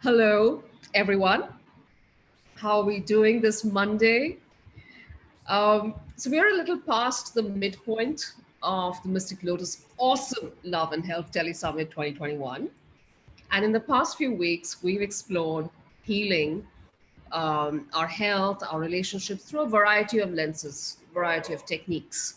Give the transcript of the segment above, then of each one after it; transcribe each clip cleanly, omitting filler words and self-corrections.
Hello, everyone. How are we doing this Monday? So we are a little past the midpoint of the Mystic Lotus Awesome Love and Health Tele Summit 2021. And in the past few weeks, we've explored healing, our health, our relationships through a variety of lenses, variety of techniques.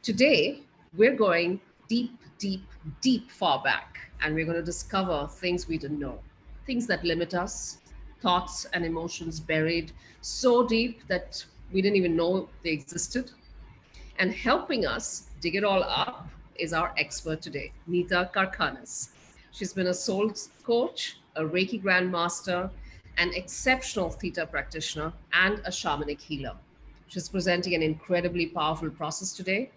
Today, we're going deep, deep, deep far back, and we're going to discover things we didn't know, things that limit us, thoughts and emotions buried so deep that we didn't even know they existed. And helping us dig it all up is our expert today, Neetta Karkhanis. She's been a soul coach, a Reiki grandmaster, an exceptional Theta practitioner, and a shamanic healer. She's presenting an incredibly powerful process today,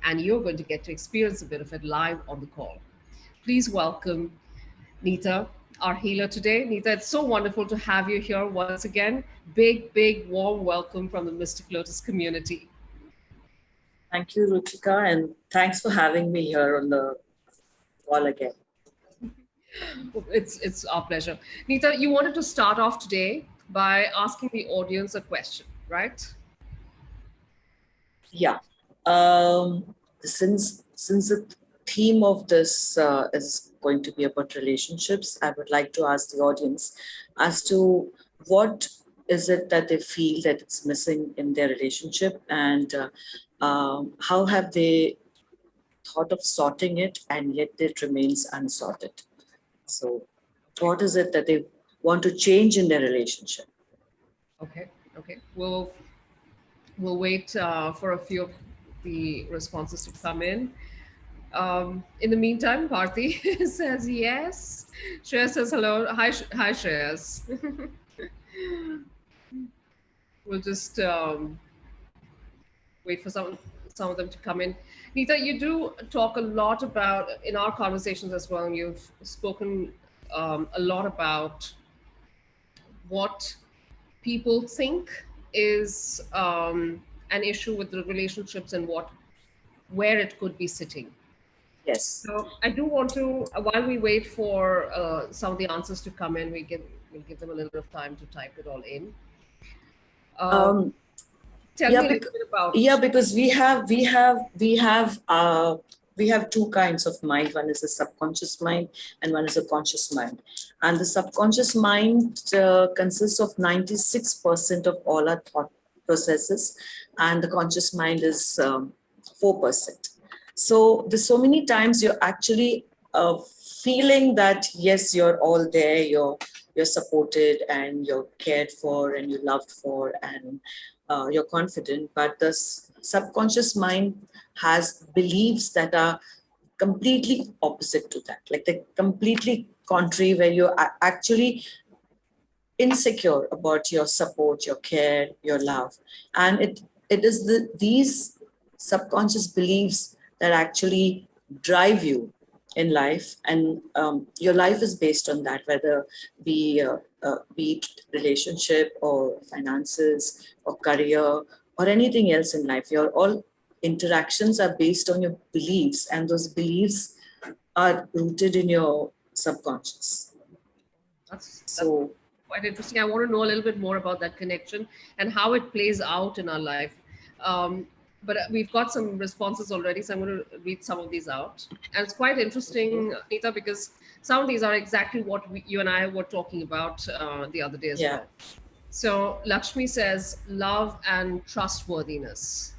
and you're going to get to experience a bit of it live on the call. Please welcome Neetta, our healer today. Neetta, it's so wonderful to have you here once again. Big, big, warm welcome from the Mystic Lotus community. Thank you, Ruchika, and thanks for having me here on the call again. It's our pleasure. Neetta, you wanted to start off today by asking the audience a question, right? Yeah. Since the theme of this is going to be about relationships, I would like to ask the audience as to what is it that they feel that it's missing in their relationship, and how have they thought of sorting it, and yet it remains unsorted. So what is it that they want to change in their relationship? Okay. We'll wait for a few of the responses to come in. In the meantime, Bharti says yes. Shreyas says hello. Hi, Shreyas. We'll just wait for some of them to come in. Neetta, you do talk a lot about, in our conversations as well, and you've spoken a lot about what people think is an issue with the relationships and where it could be sitting. Yes. So I do want to, while we wait for some of the answers to come in, we'll give them a little bit of time to type it all in. Tell me a little bit about. Yeah, because we have two kinds of mind. One is a subconscious mind, and one is a conscious mind. And the subconscious mind consists of 96% of all our thought processes, and the conscious mind is 4%. So there's so many times you're actually feeling that yes, you're all there, you're supported and you're cared for and you're loved for, and you're confident, but the subconscious mind has beliefs that are completely opposite to that, like they're completely contrary, where you're actually insecure about your support, your care, your love. And it is these subconscious beliefs that actually drive you in life, and your life is based on that, whether be it relationship or finances or career or anything else in life. Your all interactions are based on your beliefs, and those beliefs are rooted in your subconscious. That's quite interesting. I want to know a little bit more about that connection and how it plays out in our life. But we've got some responses already, so I'm going to read some of these out. And it's quite interesting, Neetta, because some of these are exactly what you and I were talking about the other day as well. So Lakshmi says love and trustworthiness.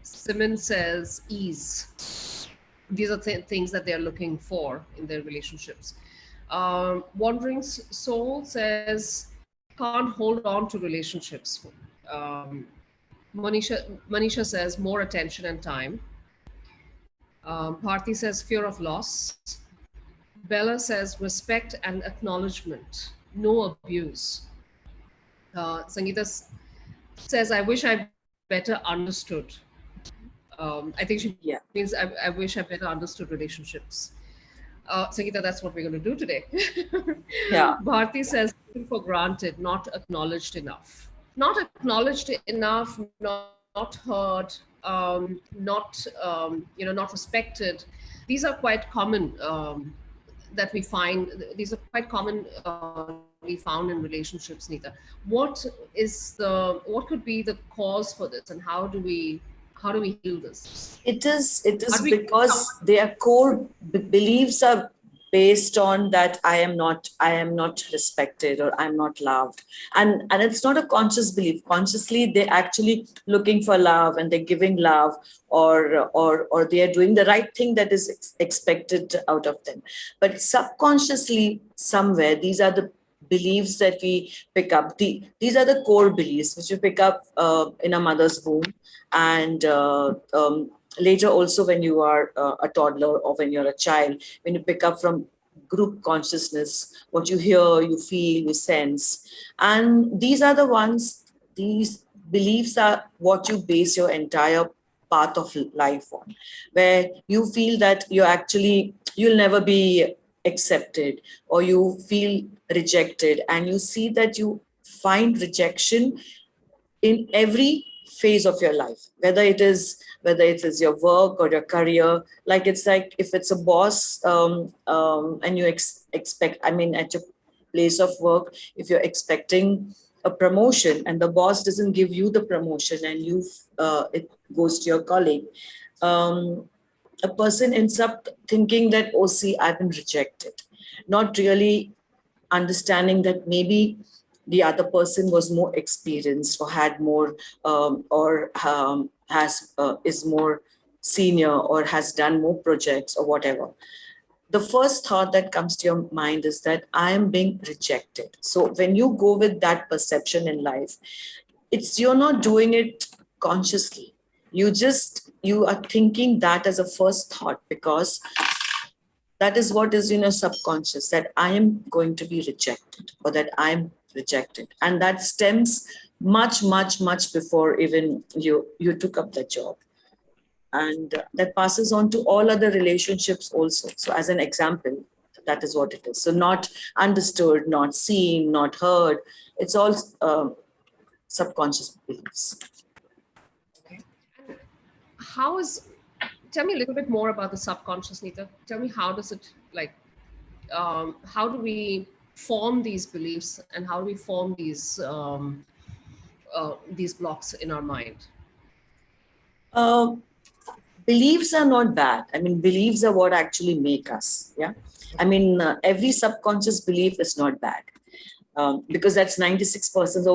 Simon says ease. These are things that they're looking for in their relationships. Wandering Soul says can't hold on to relationships. Manisha says more attention and time. Bharti says fear of loss. Bella says respect and acknowledgement, no abuse. Sangeeta says I wish I better understood. I think she means I wish I better understood relationships. Sangeeta, that's what we're going to do today. Bharti says for granted, not acknowledged enough. Not acknowledged enough, not heard, not respected. These are quite common. that we find, these are quite commonly found in relationships, Neeta. What could be the cause for this, and how do we heal this? It is How do we because their core beliefs are based on that I am not respected, or I'm not loved. And it's not a conscious belief. Consciously they're actually looking for love, and they're giving love, or they are doing the right thing that is expected out of them. But subconsciously, somewhere, these are the beliefs that we pick up. These are the core beliefs which we pick up in a mother's womb, and later also when you are a toddler, or when you're a child, when you pick up from group consciousness, what you hear, you feel, you sense. And these beliefs are what you base your entire path of life on, where you feel that you'll never be accepted, or you feel rejected, and you see that you find rejection in every phase of your life, whether it is your work or your career. It's like if it's a boss, and you expect, at your place of work, if you're expecting a promotion, and the boss doesn't give you the promotion, and it goes to your colleague, a person ends up thinking that, oh, see, I've been rejected, not really understanding that maybe the other person was more experienced, or had more, or has is more senior, or has done more projects, or whatever. The first thought that comes to your mind is that I am being rejected. So when you go with that perception in life, you're not doing it consciously. You are thinking that as a first thought, because that is what is in your subconscious, that I am going to be rejected, or that I'm rejected. And that stems much, much, much before even you took up the job. And that passes on to all other relationships also. So as an example, that is what it is. So not understood, not seen, not heard. It's all subconscious beliefs. Okay. Tell me a little bit more about the subconscious, Neeta. Tell me, how does it, how do we form these beliefs, and how do we form these blocks in our mind? Beliefs are not bad. Beliefs are what actually make us. Yeah. Every subconscious belief is not bad, because that's 96%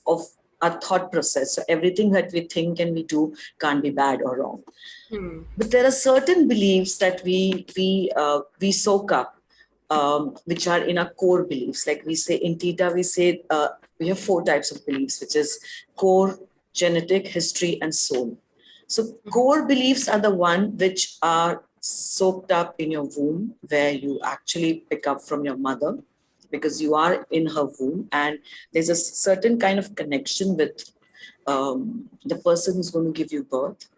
of our thought process. So everything that we think and we do can't be bad or wrong. But there are certain beliefs that we soak up, which are in our core beliefs. Like we say in Theta, we have 4 types of beliefs, which is core, genetic, history, and soul. So core beliefs are the one which are soaked up in your womb, where you actually pick up from your mother, because you are in her womb, and there's a certain kind of connection with the person who's going to give you birth.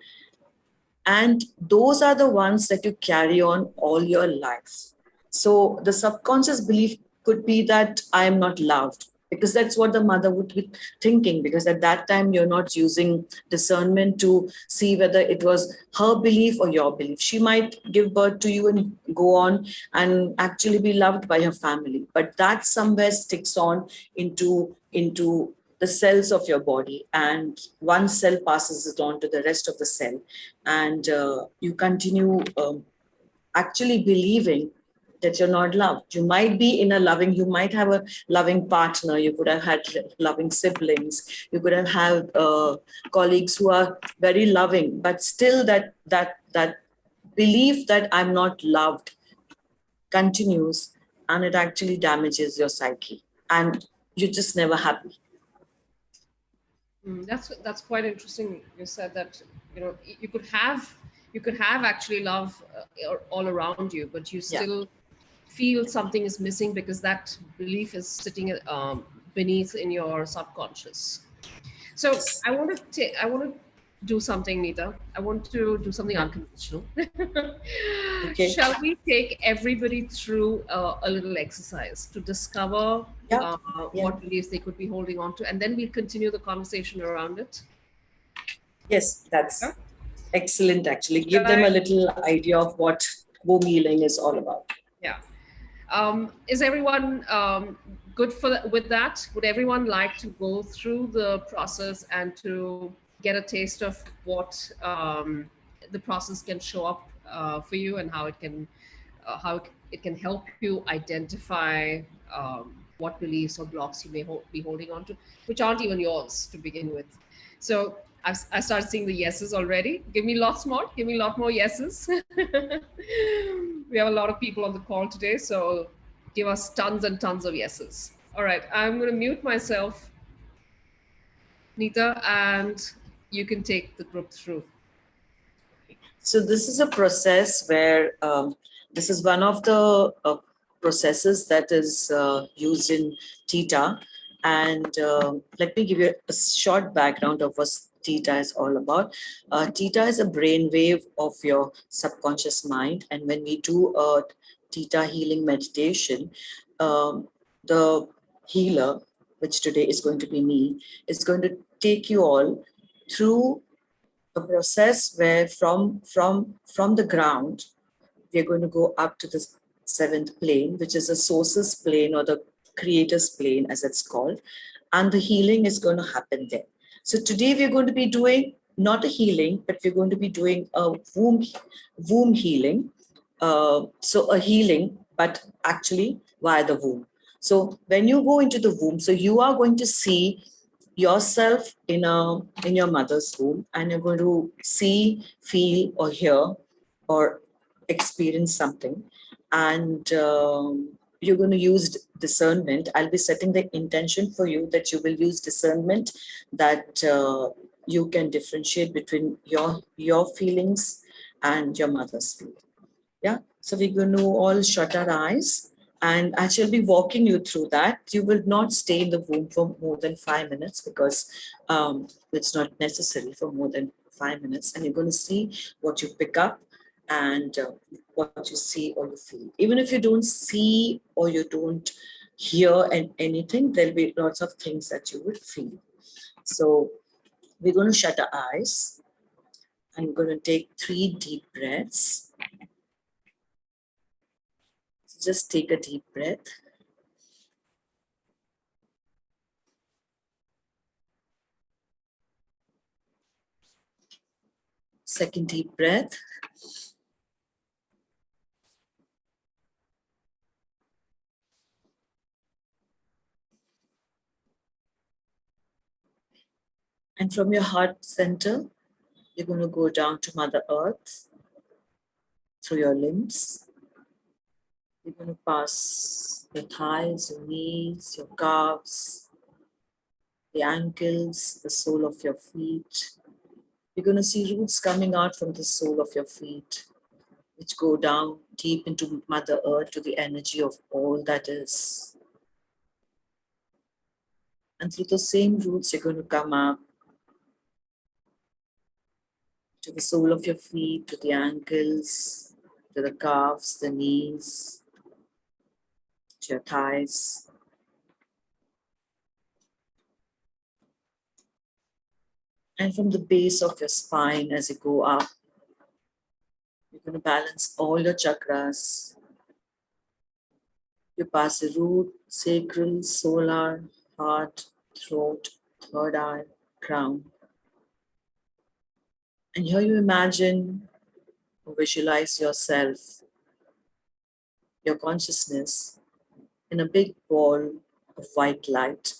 And those are the ones that you carry on all your life. So the subconscious belief could be that I am not loved, because that's what the mother would be thinking, because at that time you're not using discernment to see whether it was her belief or your belief. She might give birth to you and go on and actually be loved by her family, but that somewhere sticks on into the cells of your body, and one cell passes it on to the rest of the cell, and you continue actually believing that you're not loved. You might have a loving partner, you could have had loving siblings, you could have had colleagues who are very loving, but still that belief that I'm not loved continues, and it actually damages your psyche, and you're just never happy. That's quite interesting. You said that you could have actually love all around you, but you still feel something is missing, because that belief is sitting beneath in your subconscious. So I want to do something, Neeta. I want to do something unconventional. Okay. Shall we take everybody through a little exercise to discover what beliefs they could be holding on to, and then we'll continue the conversation around it? Yes, that's excellent, actually. Give them a little idea of what womb healing is all about. Yeah. Is everyone good with that? Would everyone like to go through the process and to get a taste of what the process can show up for you, and how it can help you identify what beliefs or blocks you may be holding on to, which aren't even yours to begin with. So I started seeing the yeses already. Give me lots more. Give me a lot more yeses. We have a lot of people on the call today, so give us tons and tons of yeses. All right, I'm going to mute myself, Neeta, and you can take the group through. So this is a process where this is one of the processes that is used in Theta. And let me give you a short background of what Theta is all about. Theta is a brainwave of your subconscious mind. And when we do a Theta healing meditation, the healer, which today is going to be me, is going to take you all through a process where from the ground we're going to go up to the seventh plane, which is the source's plane or the creator's plane as it's called, and the healing is going to happen there. So today we're going to be doing not a healing, but we're going to be doing a womb healing. So a healing, but actually via the womb. So when you go into the womb, so you are going to see yourself in your mother's womb, and you're going to see, feel, or hear, or experience something, and you're going to use discernment. I'll be setting the intention for you that you will use discernment, that you can differentiate between your feelings and your mother's feeling. Yeah, so we're going to all shut our eyes, and I shall be walking you through that. You will not stay in the womb for more than 5 minutes, because it's not necessary for more than 5 minutes. And you're going to see what you pick up, and what you see or you feel. Even if you don't see or you don't hear anything, there'll be lots of things that you will feel. So we're going to shut our eyes. I'm going to take 3 deep breaths. Just take a deep breath. Second deep breath. And from your heart center, you're going to go down to Mother Earth through your limbs. You're going to pass your thighs, your knees, your calves, the ankles, the sole of your feet. You're going to see roots coming out from the sole of your feet, which go down deep into Mother Earth, to the energy of all that is. And through the same roots, you're going to come up to the sole of your feet, to the ankles, to the calves, the knees, to your thighs. And from the base of your spine, as you go up, you're going to balance all your chakras. You pass the root, sacral, solar, heart, throat, third eye, crown. And here you imagine or visualize yourself, your consciousness, in a big ball of white light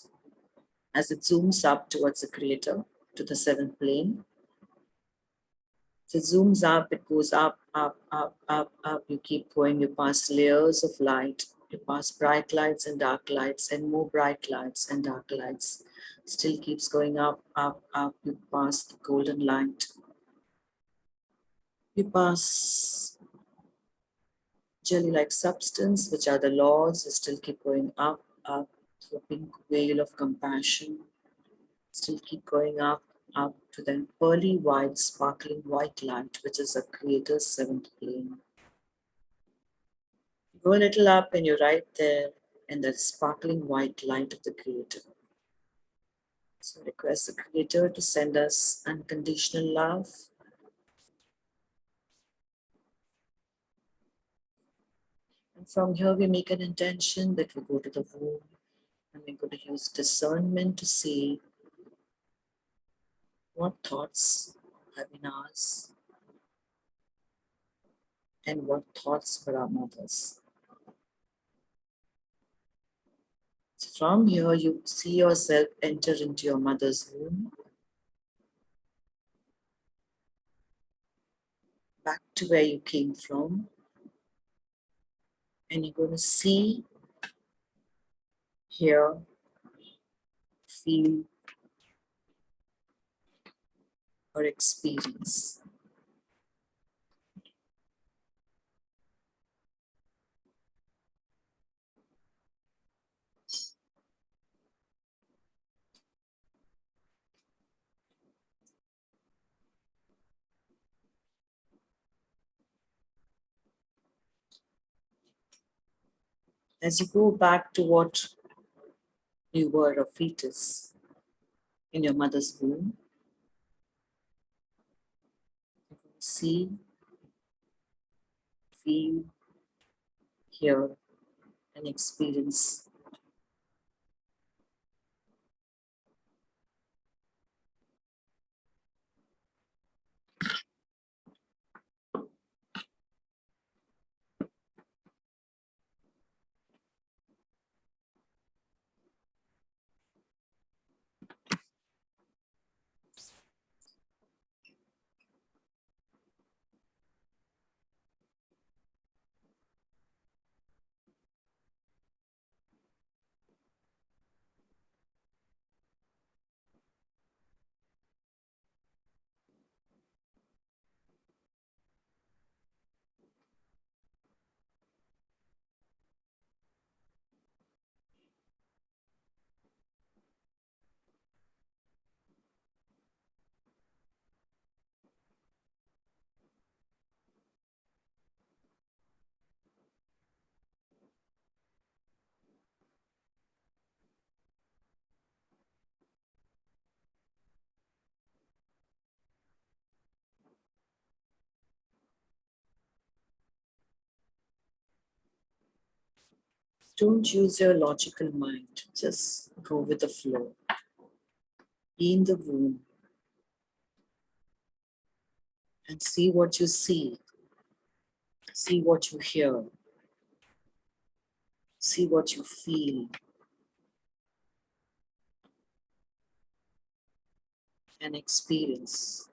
as it zooms up towards the creator, to the seventh plane. So it zooms up, it goes up, up, up, up, up. You keep going, you pass layers of light. You pass bright lights and dark lights, and more bright lights and dark lights. Still keeps going up, up, up. You pass the golden light. You pass jelly-like substance, which are the laws. You still keep going up, up, to a pink veil of compassion. Still keep going up, up to the pearly white, sparkling white light, which is the creator's seventh plane. You go a little up and you're right there in that sparkling white light of the creator. So request the creator to send us unconditional love. And From here, we make an intention that we go to the womb and we're going to use discernment to see what thoughts have been ours and what thoughts were our mothers. So from here, you see yourself enter into your mother's womb, back to where you came from, and you're going to see, hear, feel, or experience. As you go back to what you were, a fetus in your mother's womb, you can see, feel, hear, and experience. Don't use your logical mind, just go with the flow. Be in the womb and see what you see what you hear, see what you feel, and experience.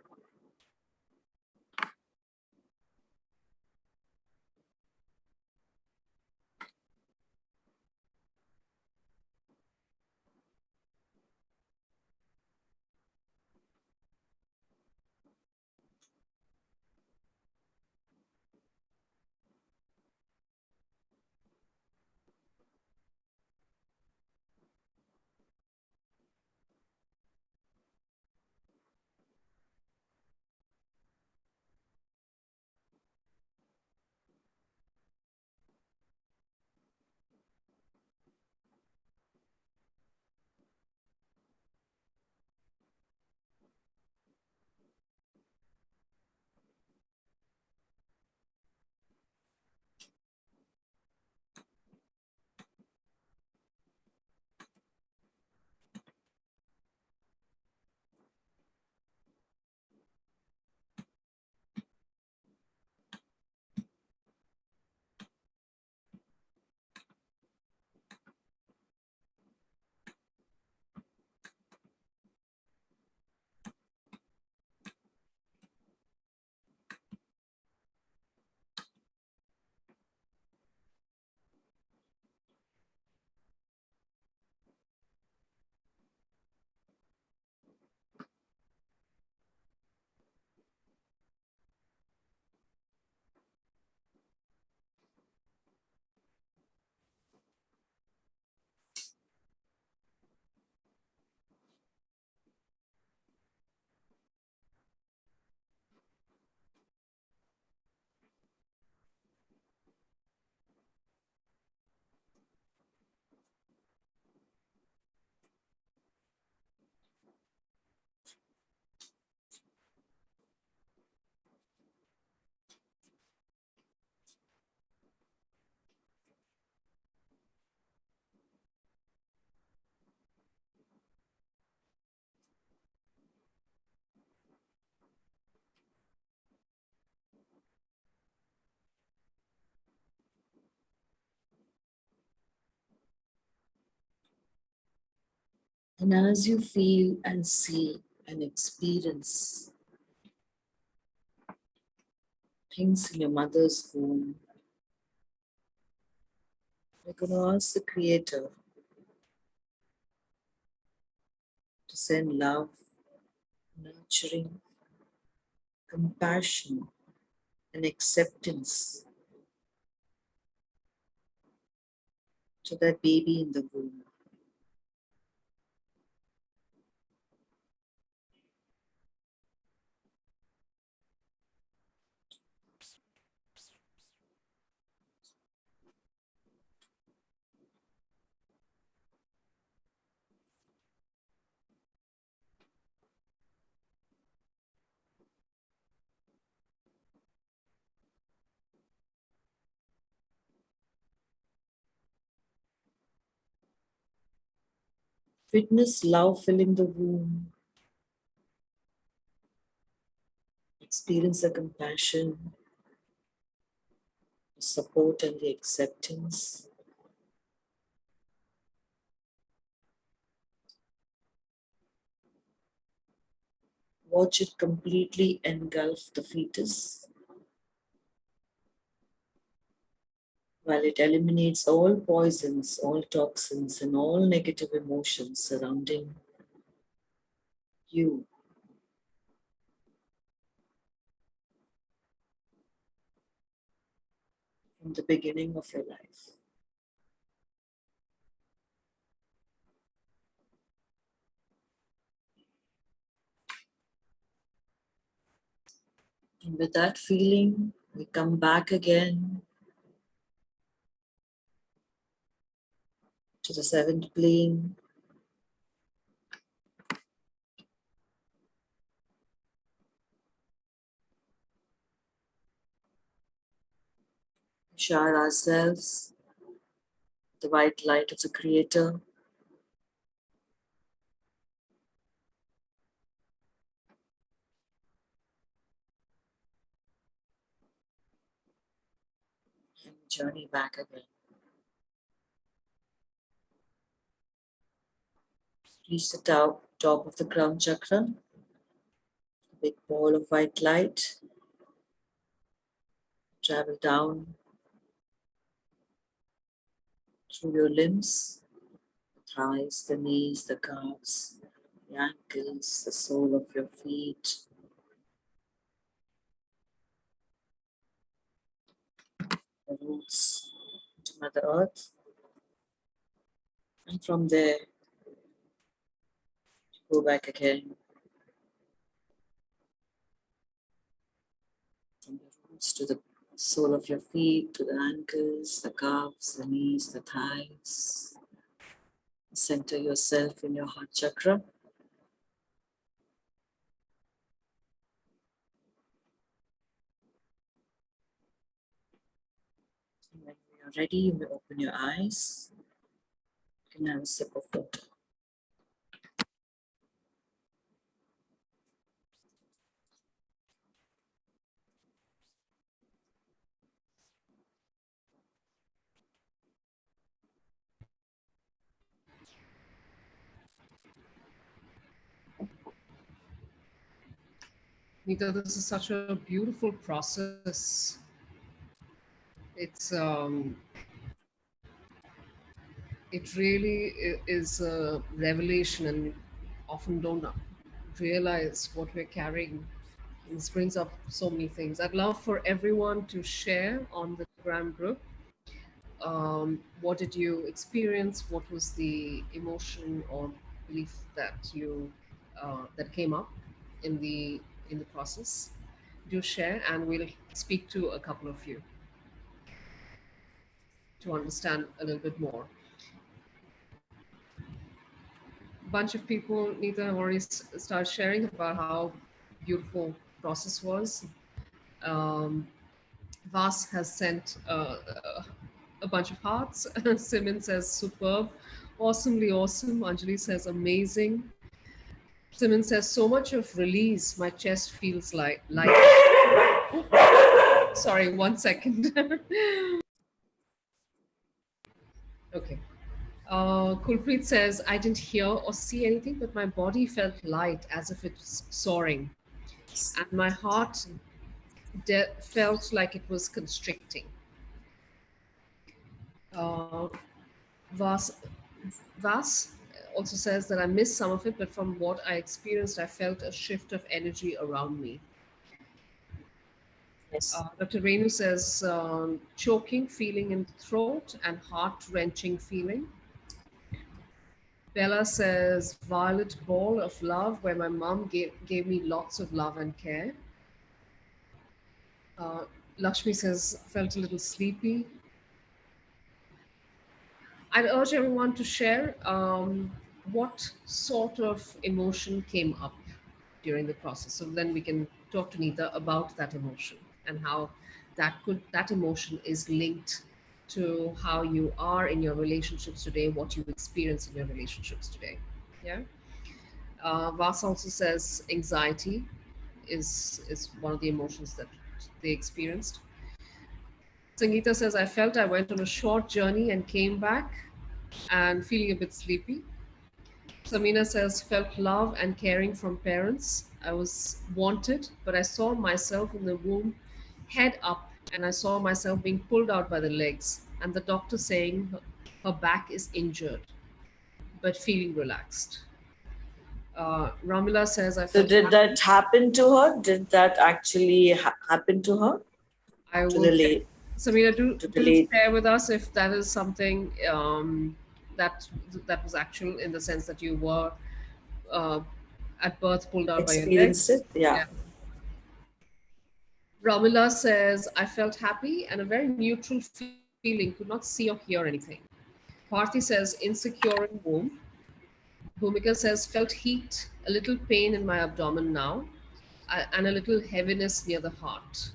And as you feel and see and experience things in your mother's womb, you're going to ask the Creator to send love, nurturing, compassion, and acceptance to that baby in the womb. Witness love filling the womb. Experience the compassion, the support, and the acceptance. Watch it completely engulf the fetus while it eliminates all poisons, all toxins, and all negative emotions surrounding you. From the beginning of your life. And with that feeling, we come back again to the seventh plane. Shower ourselves with the white light of the Creator. And journey back again. Reach the top of the crown chakra. A big ball of white light. Travel down through your limbs, the thighs, the knees, the calves, the ankles, the sole of your feet, the roots to Mother Earth. And from there, go back again. From the roots to the sole of your feet, to the ankles, the calves, the knees, the thighs. Center yourself in your heart chakra. And when you are ready, you may open your eyes. You can have a sip of water. Neeta, this is such a beautiful process. It's it really is a revelation, and often don't realize what we're carrying. This brings up so many things. I'd love for everyone to share on the Telegram group. What did you experience? What was the emotion or belief that you that came up in the process? Do share, and we'll speak to a couple of you to understand a little bit more. Bunch of people, Neeta, have already started sharing about how beautiful process was. Um, Vas has sent a bunch of hearts. Simon says superb, awesomely awesome. Anjali says amazing. Simon says so much of release. My chest feels like sorry, 1 second. Okay. Kulpreet says, I didn't hear or see anything, but my body felt light as if it was soaring. And my heart felt like it was constricting. Uh, Vas, Vas also says that I missed some of it, but from what I experienced, I felt a shift of energy around me. Yes. Dr. Renu says choking feeling in the throat and heart wrenching feeling. Bella says violet ball of love where my mom gave me lots of love and care. Uh, Lakshmi says felt a little sleepy. I'd urge everyone to share what sort of emotion came up during the process. So then we can talk to Neeta about that emotion and how that emotion is linked to how you are in your relationships today, what you experience in your relationships today. Yeah. Vas also says anxiety is one of the emotions that they experienced. Sangeeta says, I felt I went on a short journey and came back and feeling a bit sleepy. Samina says, felt love and caring from parents. I was wanted, but I saw myself in the womb, head up, and I saw myself being pulled out by the legs, and the doctor saying her back is injured, but feeling relaxed. Ramila says, I So felt did happy. that happen to her? Did that actually happen to her? I To will the check. late, Samina, to the do late. share with us if that is something that that was actual in the sense that you were uh, at birth pulled out by your Experienced legs. it? Yeah. Yeah. Ramila says, I felt happy and a very neutral feeling, could not see or hear anything. Parthi says, insecure in womb. Bhumika says, felt heat, a little pain in my abdomen now, and a little heaviness near the heart.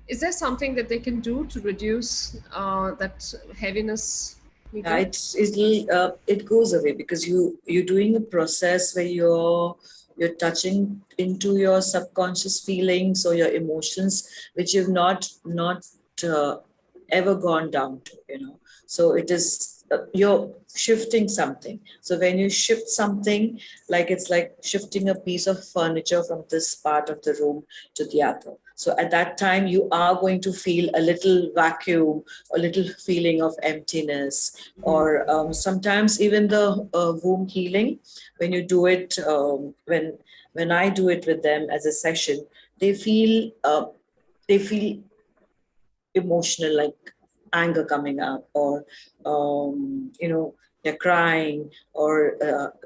Is there something that they can do to reduce that heaviness, Yeah, Nita? it goes away because you're doing a process where you're touching into your subconscious feelings or your emotions, which you've not uh, ever gone down to, So it is you're shifting something. So when you shift something, like it's like shifting a piece of furniture from this part of the room to the other. So at that time, you are going to feel a little vacuum, a little feeling of emptiness, or sometimes even the womb healing. When you do it, when I do it with them as a session, they feel they feel emotional, like anger coming up, or they're crying, or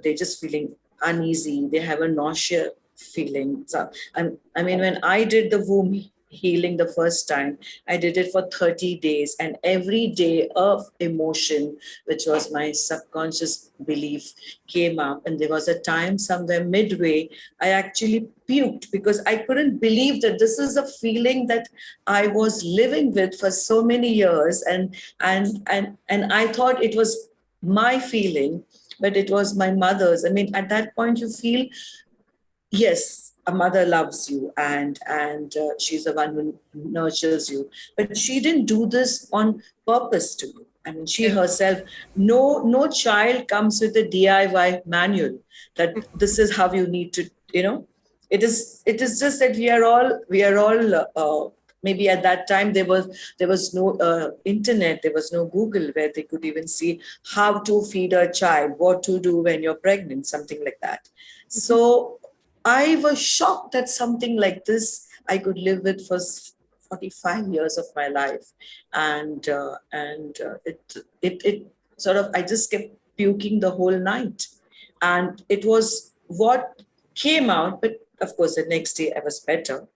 they're just feeling uneasy. They have a nausea feeling. So, I mean, when I did the womb healing the first time, I did it for 30 days, and every day of emotion, which was my subconscious belief, came up. And there was a time somewhere midway, I actually puked because I couldn't believe that this is a feeling that I was living with for so many years, and I thought it was my feeling, but it was my mother's. I mean, at that point, you feel, yes, a mother loves you, and she's the one who nurtures you, but she didn't do this on purpose to you. I mean, she Yeah. herself, no child comes with a DIY manual that this is how you need to, it is just that we are all maybe at that time there was no internet, there was no Google where they could even see how to feed a child, what to do when you're pregnant, something like that. So I was shocked that something like this I could live with for 45 years of my life, and it sort of, I just kept puking the whole night, and it was what came out. But of course, the next day I was better.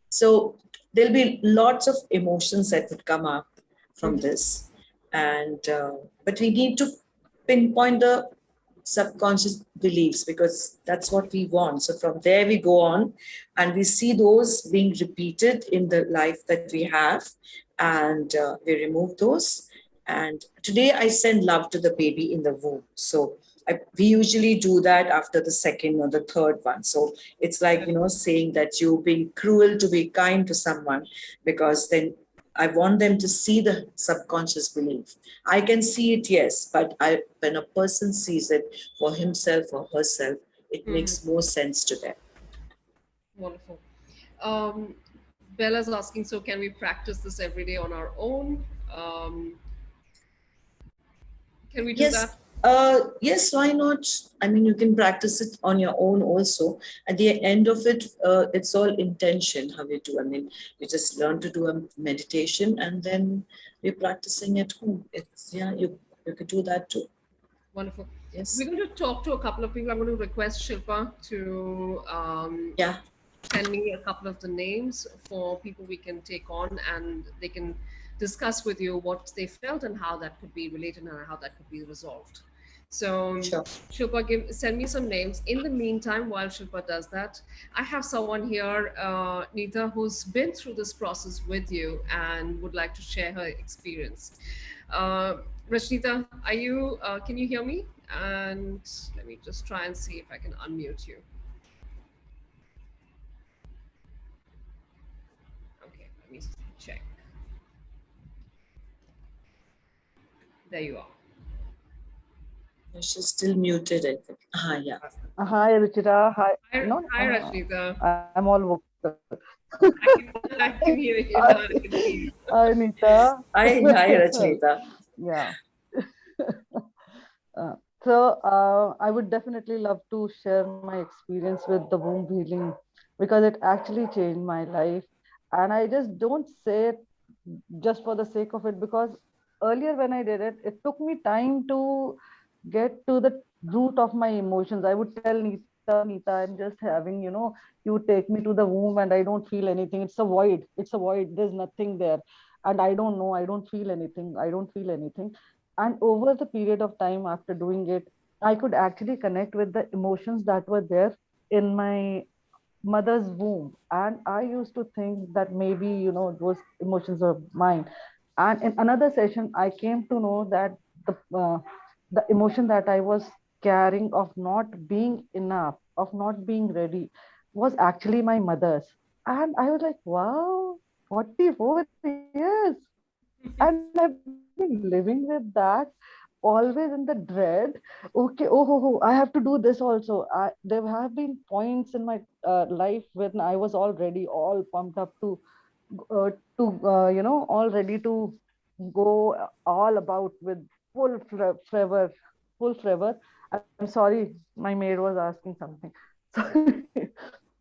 So there'll be lots of emotions that would come up from this, and but we need to pinpoint the subconscious beliefs, because that's what we want. So from there we go on, and we see those being repeated in the life that we have, and we remove those. And today I send love to the baby in the womb. So we usually do that after the second or the third one. So it's like, saying that you're being cruel to be kind to someone, because then I want them to see the subconscious belief. I can see it, yes, but when a person sees it for himself or herself, it Mhm. makes more sense to them. Wonderful. Um, Bella's asking, so can we practice this every day on our own? Can we do Yes, that? yes, why not? I mean, you can practice it on your own also. At the end of it, it's all intention how you do. I mean, you just learn to do a meditation and then you're practicing at home. It's, yeah, you could do that too. Wonderful. We're Yes. going to talk to a couple of people. I'm going to request Shilpa to Yeah, send me a couple of the names for people we can take on, and they can discuss with you what they felt and how that could be related and how that could be resolved. So, sure. Shilpa, send me some names. In the meantime, while Shilpa does that, I have someone here, Neeta, who's been through this process with you and would like to share her experience. Uh, Rashnita, can you hear me? And let me just try and see if I can unmute you. Okay, let me check. There you are. She's still muted, I think. Ah, yeah. Hi, Ruchira. Hi. Hi, No, hi Rashnita. I'm all vocal. I can hear you Hi, now. I can see you. hi, Neeta. Hi, Rachmita. Yeah. Uh, so I would definitely love to share my experience with the womb healing because it actually changed my life. And I just don't say it just for the sake of it because earlier when I did it, it took me time to get to the root of my emotions. I would tell Neeta, I'm just having, you take me to the womb and I don't feel anything. It's a void. It's a void. There's nothing there. And I don't know. I don't feel anything. I don't feel anything. And over the period of time after doing it, I could actually connect with the emotions that were there in my mother's womb. And I used to think that maybe, those emotions are mine. And in another session, I came to know that the emotion that I was carrying of not being enough, of not being ready, was actually my mother's. And I was like, wow, 44 years. And I've been living with that, always in the dread. Okay, oh, I have to do this also. There have been points in my life when I was already all pumped up uh, all ready to go all about with full fervor, full fervor. I'm sorry, my maid was asking something.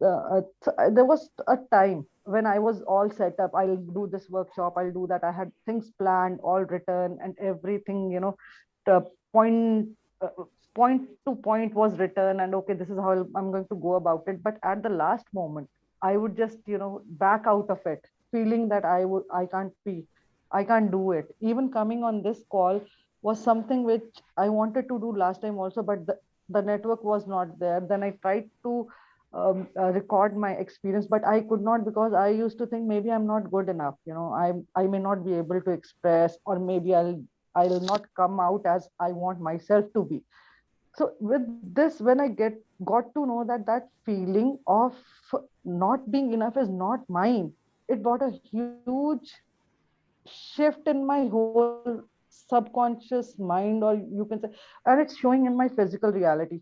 There was a time when I was all set up. I'll do this workshop. I'll do that. I had things planned, all written, and everything. The point. Point to point was written, and okay, this is how I'm going to go about it. But at the last moment, I would just, back out of it, feeling that I can't do it. Even coming on this call was something which I wanted to do last time also, but the network was not there. Then I tried to record my experience, but I could not because I used to think maybe I'm not good enough. I may not be able to express, or maybe I'll not come out as I want myself to be. So with this, when I got to know that that feeling of not being enough is not mine, it brought a huge shift in my whole subconscious mind, or you can say, and it's showing in my physical reality.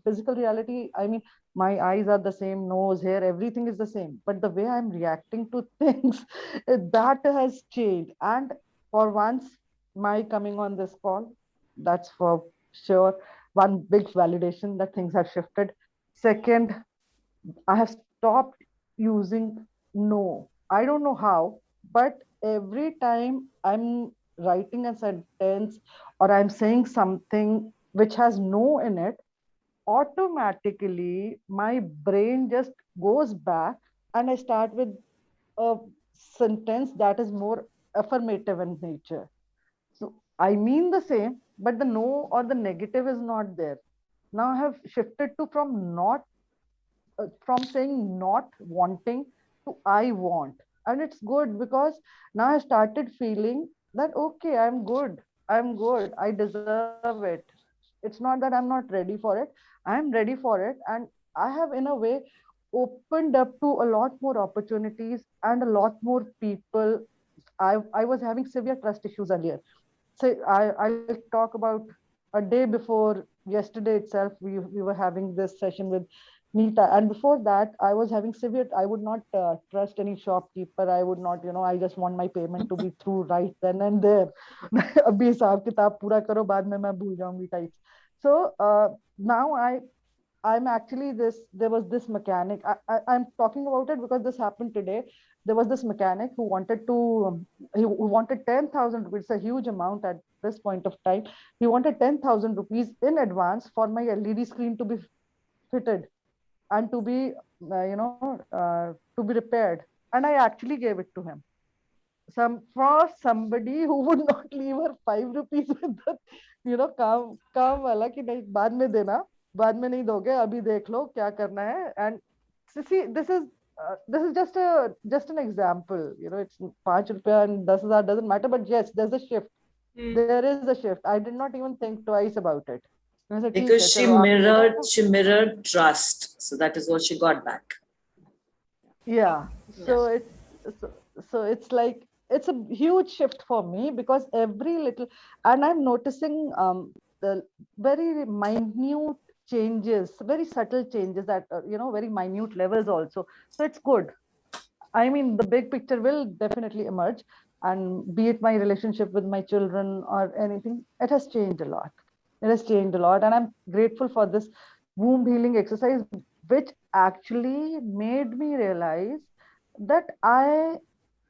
I mean, my eyes are the same, nose, hair, everything is the same, but the way I'm reacting to things, that has changed. And for once, my coming on this call, that's for sure one big validation that things have shifted. Second, I have stopped using no. I don't know how, but every time I'm writing a sentence or I'm saying something which has no in it, automatically my brain just goes back and I start with a sentence that is more affirmative in nature. So I mean the same, but the no or the negative is not there. Now I have shifted to from saying not wanting to I want. And it's good because now I started feeling that, okay, I'm good, I deserve it. It's not that I'm not ready for it, I'm ready for it. And I have, in a way, opened up to a lot more opportunities and a lot more people. I was having severe trust issues earlier. So I'll talk about a day before yesterday itself. We were having this session with Neeta, and before that, I was having severe. I would not trust any shopkeeper. I would not, I just want my payment to be through right then and there. अभी हिसाब किताब पूरा करो, बाद में मैं भूल जाऊंगी types. So now I'm actually this. There was this mechanic. I'm talking about it because this happened today. There was this mechanic who wanted to, who wanted 10,000 rupees, a huge amount at this point of time. He wanted 10,000 rupees in advance for my LED screen to be fitted and to be, to be repaired. And I actually gave it to him. For somebody who would not leave her 5 rupees with the, काम वाला कि नहीं बाद में देना, बाद में नहीं दोगे, अभी देख लो क्या करना है. And see, this is just an example. It's 5 rupees and 10,000 doesn't matter, but yes, there's a shift. There is a shift. I did not even think twice about it. Because she mirrored trust, so that is what she got back. Yeah. So it's like, it's a huge shift for me, because every little, and I'm noticing the very minute changes, very subtle changes at very minute levels also. So it's good. I mean, the big picture will definitely emerge, and be it my relationship with my children or anything, it has changed a lot. It has changed a lot, and I'm grateful for this womb healing exercise, which actually made me realize that I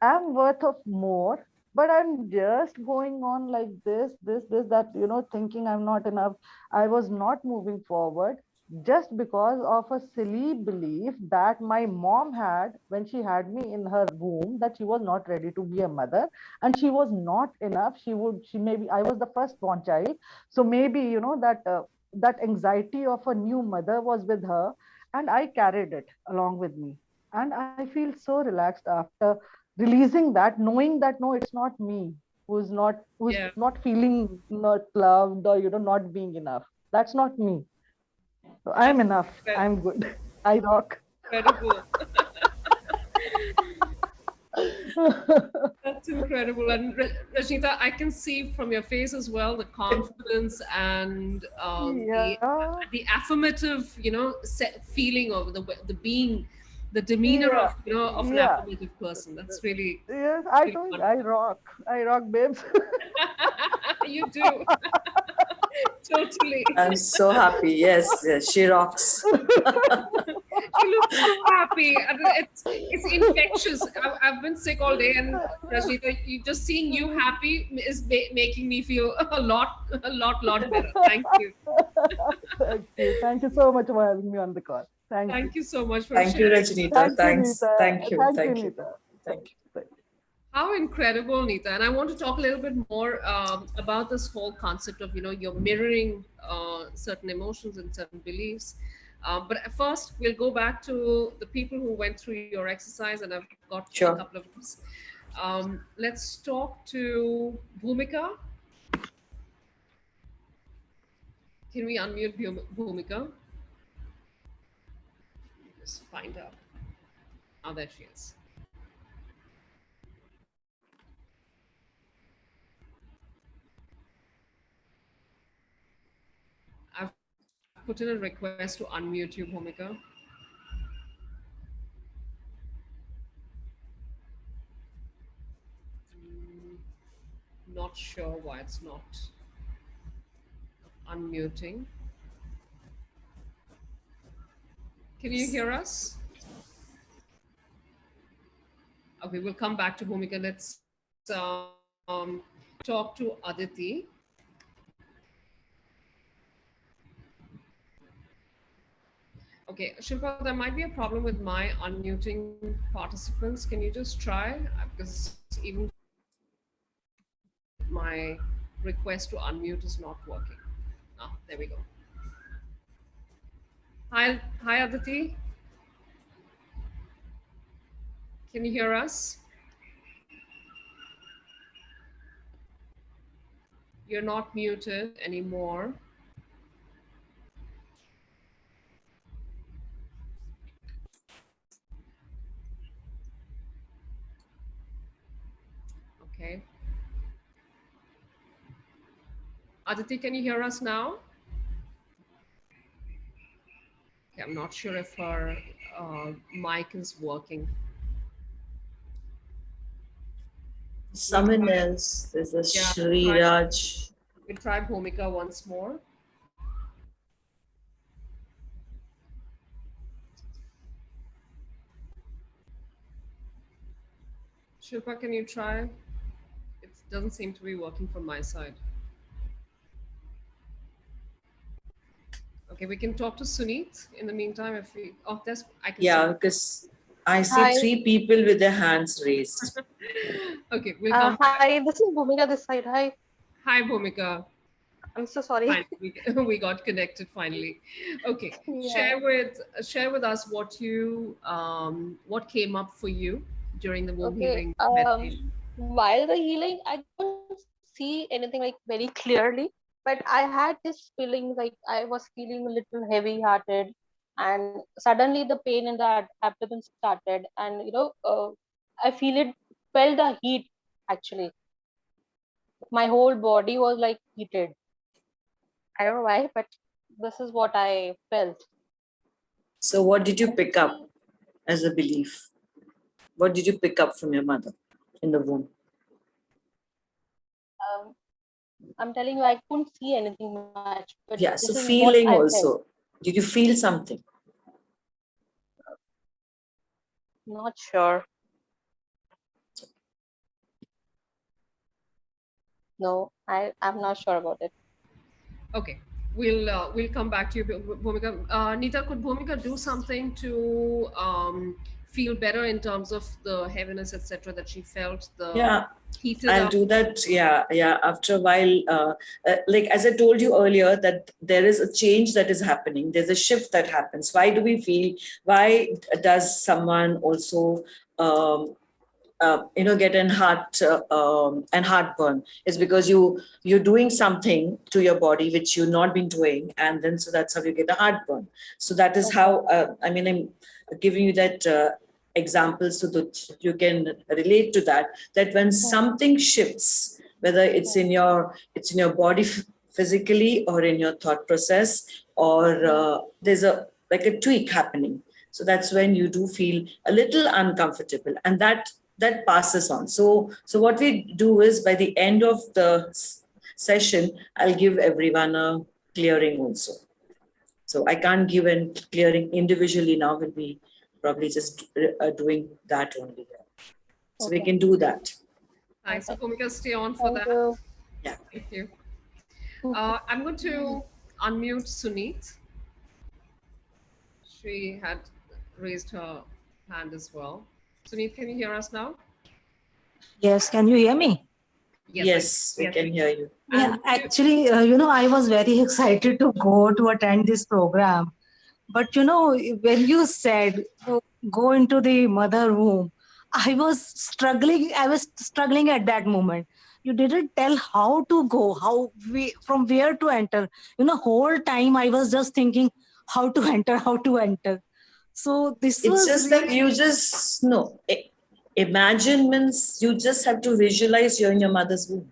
am worth of more, but I'm just going on like this, that, thinking I'm not enough. I was not moving forward just because of a silly belief that my mom had when she had me in her womb, that she was not ready to be a mother and she was not enough. She maybe, I was the firstborn child. So maybe, that anxiety of a new mother was with her, and I carried it along with me. And I feel so relaxed after releasing that, knowing that no, it's not me who's not feeling not loved, or not being enough. That's not me. So I'm enough. I'm good. I rock. Incredible. That's incredible. And Rajnita, I can see from your face as well the confidence and the affirmative, feeling of the being, the demeanor of an affirmative person. That's really, yes. I really told you, wonderful. I rock, babes. You do. Totally. I'm so happy. Yes, she rocks. She looks so happy. And it's infectious. I've been sick all day, and Rajnita, just seeing you happy is making me feel a lot better. Thank you. Thank you so much for having me on the call. Thank you so much for Thank you, sharing. Rajnita. Thanks. Neeta. Thank you. Thank you, Neeta. Thank you. How incredible, Neeta. And I want to talk a little bit more about this whole concept of, you're mirroring certain emotions and certain beliefs. But first, we'll go back to the people who went through your exercise, and I've got a couple of names. Let's talk to Bhumika. Can we unmute Bhumika? Just find out. Oh, there she is. I've put in a request to unmute you, Bhumika. Not sure why it's not unmuting. Can you hear us? Okay, we'll come back to Bhumika. Let's talk to Aditi. Okay, Shilpa, there might be a problem with my unmuting participants. Can you just try? Because even my request to unmute is not working. Ah, there we go. Hi, Aditi. Can you hear us? You're not muted anymore. Okay. Aditi, can you hear us now? Okay, I'm not sure if her mic is working. Someone else, there's a Yeah, Shri Raj. we'll try Bhumika once more. Shilpa, can you try? It doesn't seem to be working from my side. Okay, we can talk to Suneet in the meantime if we. Oh, there's. I can Yeah, see. because I see Hi. 3 people with their hands raised. Okay, we'll come. Hi, this is Bhumika this side. Hi. Hi, Bhumika. I'm so sorry. Fine, we got connected finally. Okay, Yeah. share with us what came up for you during the womb Okay. healing meditation. While the healing, I don't see anything like very clearly, but I had this feeling like I was feeling a little heavy-hearted, and suddenly the pain in the abdomen started, and I felt the heat actually. My whole body was like heated. I don't know why, but this is what I felt. So, what did you pick up as a belief? What did you pick up from your mother in the womb? Um, I'm telling you, I couldn't see anything much, but Yeah, this so is what feeling I felt. also. Did you feel something? Not sure. No, I'm not sure about it. Okay, we'll come back to you, Bhumika. Neeta, could Bhumika do something to feel better in terms of the heaviness, etc., that she felt, the Yeah, heated I'll up? do that. Yeah. After a while, like as I told you earlier, that there is a change that is happening. There's a shift that happens. Why do we feel? Why does someone also, get an heartburn? It's because you're doing something to your body which you've not been doing, and then so that's how you get a heartburn. So that is Okay. how. I'm giving you that. Example so that you can relate to that when something shifts, whether it's in your body physically or in your thought process, or there's a like a tweak happening, so that's when you do feel a little uncomfortable, and that passes on. So what we do is, by the end of the session, I'll give everyone a clearing also. So I can't give a clearing individually now. We'll be probably just doing that only. So we Okay. can do that. Nice. So Okay. Bhumika, stay on for Thank that. you. Yeah. Thank you. I'm going to unmute Suneet. She had raised her hand as well. Suneet, can you hear us now? Yes, can you hear me? Yes, we can hear you. Yeah, And actually, I was very excited to go to attend this program. But when you said go into the mother womb, I was struggling. I was struggling at that moment. You didn't tell how to go, from where to enter. Whole time I was just thinking how to enter, how to enter. So this It's was just that really. you just imagine means you just have to visualize you're in your mother's womb.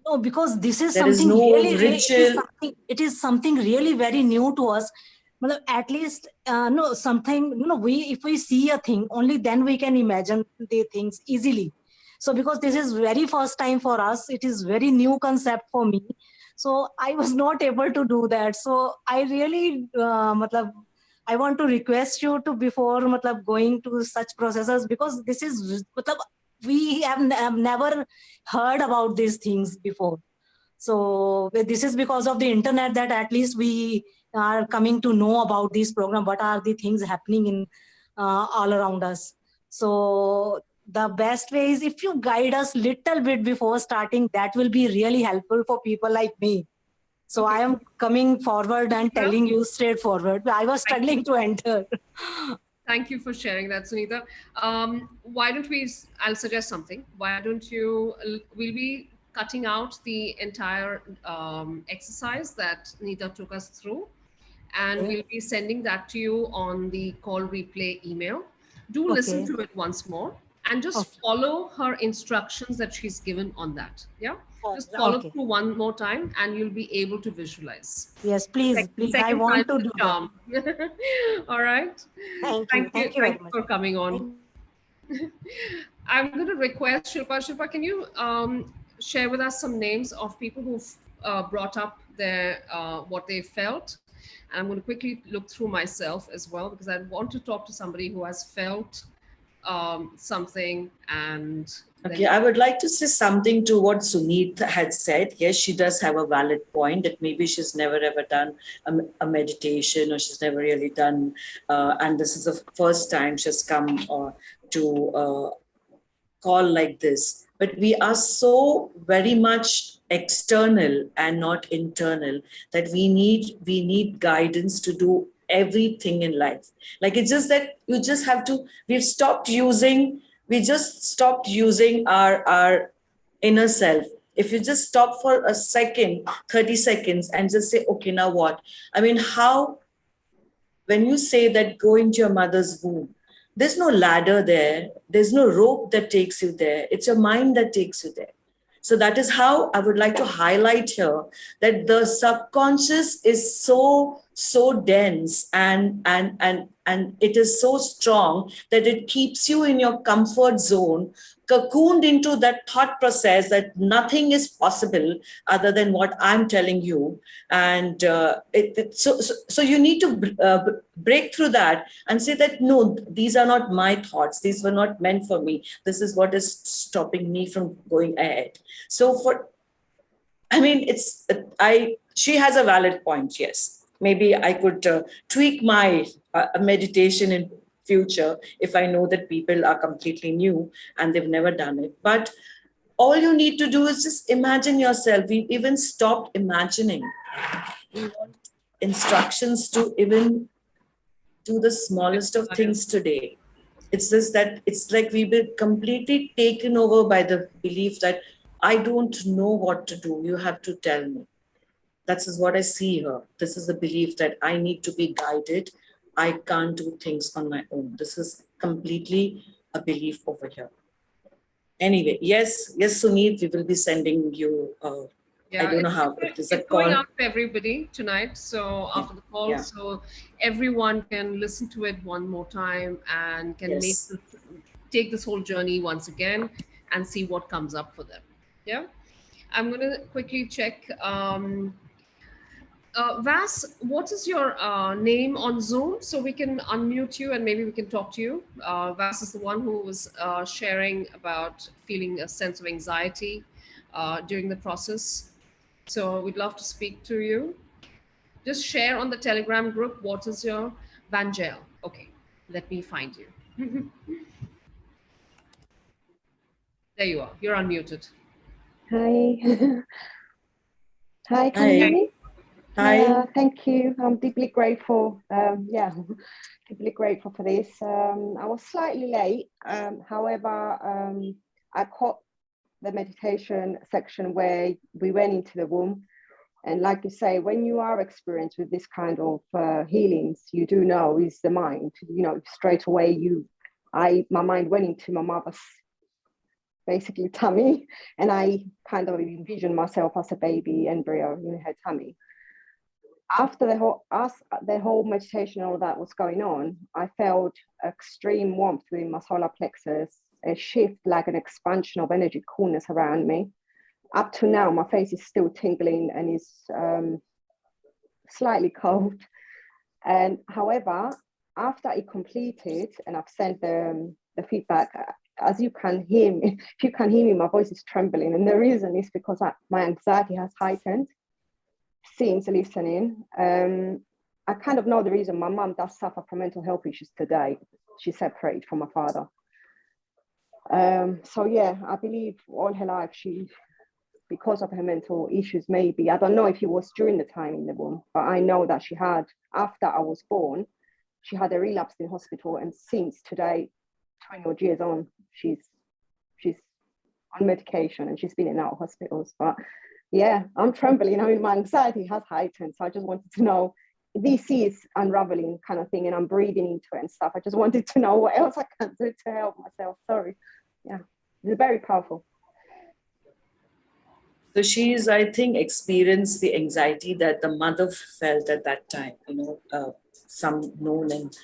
No, because this is There is something no really, ritual. it is something really very new to us. Well, at least, no, something, if we see a thing, only then we can imagine the things easily. So because this is very first time for us, it is very new concept for me. So I was not able to do that. So I really, I want to request you to, before going to such processes, because this is, we have never heard about these things before. So this is because of the internet that at least we are coming to know about this program, what are the things happening in all around us. So the best way is if you guide us little bit before starting, that will be really helpful for people like me. So Okay. I am coming forward and telling you straightforward. I was struggling to enter. Thank you for sharing that, Sunita. Why don't we, I'll suggest something. Why don't you, we'll be cutting out the entire exercise that Neeta took us through, and Okay. we'll be sending that to you on the call replay email. Do listen Okay. to it once more. and just Okay. follow her instructions that she's given on that. Yeah. Just Okay. follow Okay. through one more time and you'll be able to visualize. Yes, please, please. I Second want time's to the do that. charm. All right. Thank you. Thank you Thank very you much. for coming on. Thank- I'm going to request Shilpa. Shilpa, can you share with us some names of people who've brought up their what they felt? And I'm going to quickly look through myself as well because I want to talk to somebody who has felt something and Okay, then I would like to say something to what Sunit had said. Yes, she does have a valid point that maybe she's never ever done a meditation or she's never really done, and this is the first time she's come to call like this. But we are so very much external and not internal that we need guidance to do everything in life. Like it's just that you just have to. We just stopped using our inner self. If you just stop for a second, 30 seconds, and just say, okay, now what? I mean, how, when you say that go into your mother's womb, there's no ladder there, there's no rope that takes you there. It's your mind that takes you there. So that is how I would like to highlight here that the subconscious is so dense and it is so strong that it keeps you in your comfort zone, cocooned into that thought process that nothing is possible other than what I'm telling you. And so you need to break through that and say that no, these are not my thoughts, these were not meant for me, this is what is stopping me from going ahead. So she has a valid point. Yes, maybe I could tweak my meditation in future if I know that people are completely new and they've never done it. But all you need to do is just imagine yourself. We even stopped imagining. We want instructions to even do the smallest of things today. It's just that it's like we've been completely taken over by the belief that I don't know what to do. You have to tell me. That is what I see here. This is the belief that I need to be guided. I can't do things on my own. This is completely a belief over here. Anyway, yes, Sunit, we will be sending you. I don't know how. It is a it's going call. out to everybody tonight. So Yeah. after the call, Yeah. so everyone can listen to it one more time and can Yes. take this whole journey once again and see what comes up for them. Yeah. I'm going to quickly check. Vas, what is your name on Zoom so we can unmute you and maybe we can talk to you? Vas is the one who was sharing about feeling a sense of anxiety during the process. So we'd love to speak to you. Just share on the Telegram group what is your Vangel. Okay, let me find you. There you are. You're unmuted. Hi. Hi, can you hear Hi. me? Hi. Thank you. I'm deeply grateful. Yeah, deeply grateful for this. I was slightly late. However, I caught the meditation section where we went into the womb. And like you say, when you are experienced with this kind of healings, you do know is the mind. You know, straight away, my mind went into my mother's basically tummy, and I kind of envisioned myself as a baby embryo in her tummy. After the whole meditation, all that was going on, I felt extreme warmth within my solar plexus, a shift, like an expansion of energy, coolness around me. Up to now, my face is still tingling and is slightly cold. And however, after it completed, and I've sent the feedback, as you can hear me, if you can hear me, my voice is trembling. And the reason is because my anxiety has heightened since listening. I kind of know the reason. My mum does suffer from mental health issues today. She's separated from my father. So yeah, I believe all her life because of her mental issues, maybe, I don't know if it was during the time in the womb, but I know that she had, after I was born, she had a relapse in hospital, and since today, 20 odd years on, she's on medication and she's been in and out of hospitals. But yeah, I'm trembling. I mean, my anxiety has heightened. So I just wanted to know, this is unraveling kind of thing, and I'm breathing into it and stuff. I just wanted to know what else I can do to help myself. Sorry. Yeah, it's very powerful. So she's, I think, experienced the anxiety that the mother felt at that time, some known and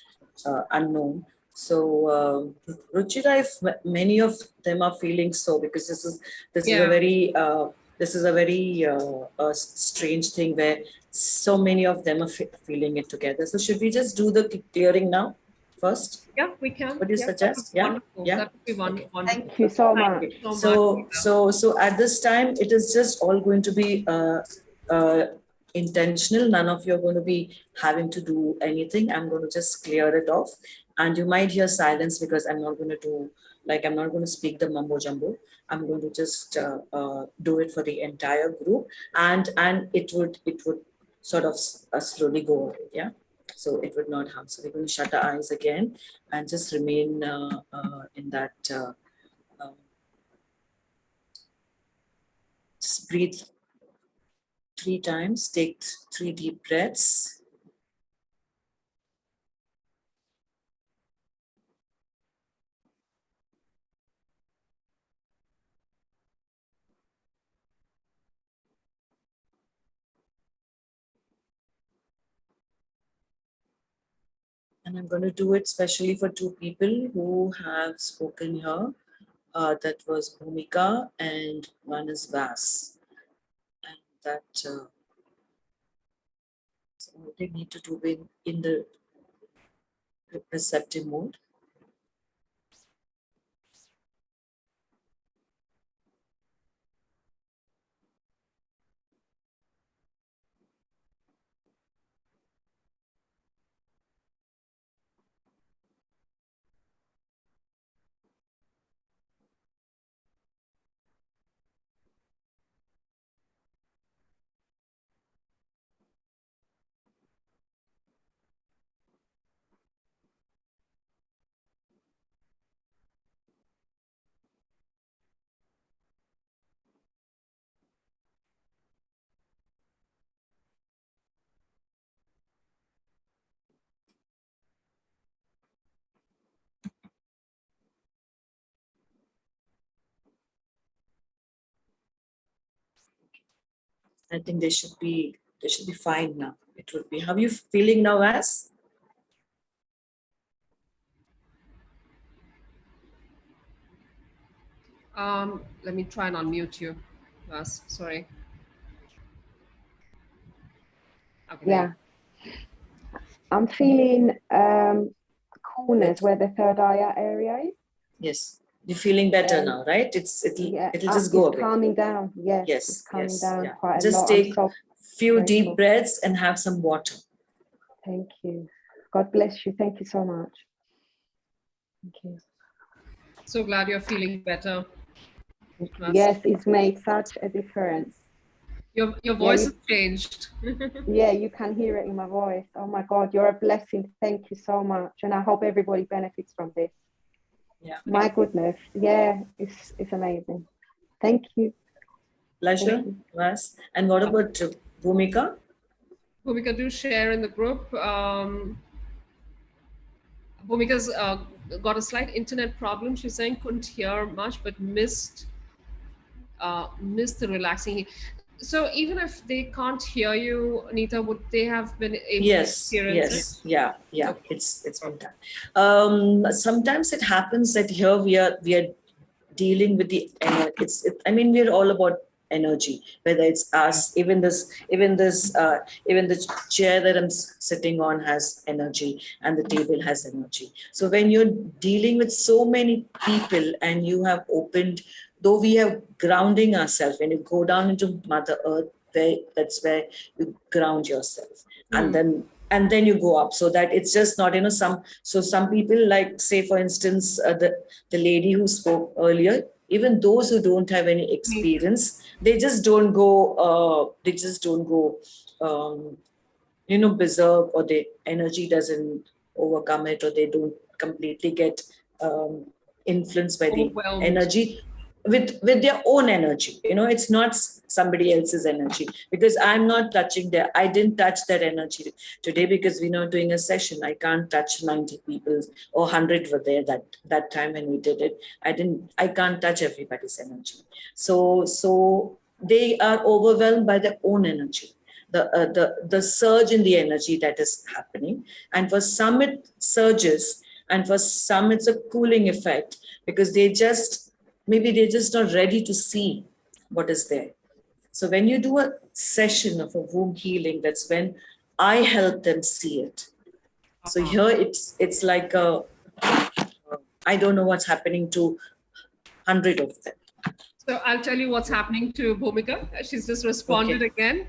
unknown. So, Ruchira, if many of them are feeling so, because this is a very strange thing where so many of them are feeling it together. So should we just do the clearing now first? Yeah, we can. What do you suggest? Yeah. Wonderful. Yeah. That would be Okay. wonderful. Thank you so much. Thank you so much. So at this time, it is just all going to be intentional. None of you are going to be having to do anything. I'm going to just clear it off, and you might hear silence because I'm not going to speak the mumbo jumbo. I'm going to just do it for the entire group, and it would sort of slowly go away. Yeah. So it would not harm. So we're going to shut our eyes again and just remain in that. Just breathe 3 times. Take 3 deep breaths. And I'm going to do it especially for 2 people who have spoken here. That was Bhumika and one is Vas. And that so they need to do it in the receptive mode. I think they should be fine now. It would be. How are you feeling now, Vas? Let me try and unmute you. Vas, sorry. Okay, Yeah. I'm feeling coolness where the third eye area is. Yes. You're feeling better now, right? It'll just go away. It's calming down. Yes. Yes. It's calming Yes, down yeah. quite a Just lot. take I'm so few grateful. deep breaths and have some water. Thank you. God bless you. Thank you so much. Thank you. So glad you're feeling better. Vas. Yes, it's made such a difference. Your voice has changed. Yeah, you can hear it in my voice. Oh my God, you're a blessing. Thank you so much. And I hope everybody benefits from this. Yeah. My goodness. Yeah, it's amazing. Thank you. Pleasure, Vas. And what about Bhumika? Bhumika, do share in the group. Bhumika's got a slight internet problem. She's saying couldn't hear much, but missed the relaxing. So even if they can't hear you, Neetta, would they have been able to experience it? Yeah. Okay. It's been done. Sometimes it happens that here we are dealing with the we're all about energy, whether it's us, even the chair that I'm sitting on has energy and the table has energy. So when you're dealing with so many people and you have opened, though we are grounding ourselves, when you go down into Mother Earth, that's where you ground yourself, and then you go up, so that it's just not some people, like say for instance the lady who spoke earlier, even those who don't have any experience, they just don't go berserk, or the energy doesn't overcome it, or they don't completely get influenced by the Overwhelmed. energy. with their own energy. It's not somebody else's energy, because I'm not touching I didn't touch that energy today, because we're not doing a session. I can't touch 90 people, or 100 were there that time when we did it. I can't touch everybody's energy. So they are overwhelmed by their own energy, the surge in the energy that is happening. And for some it surges, and for some it's a cooling effect, because maybe they're just not ready to see what is there. So when you do a session of a womb healing, that's when I help them see it. So here it's like I don't know what's happening to 100 of them. So I'll tell you what's happening to Bhumika. She's just responded again.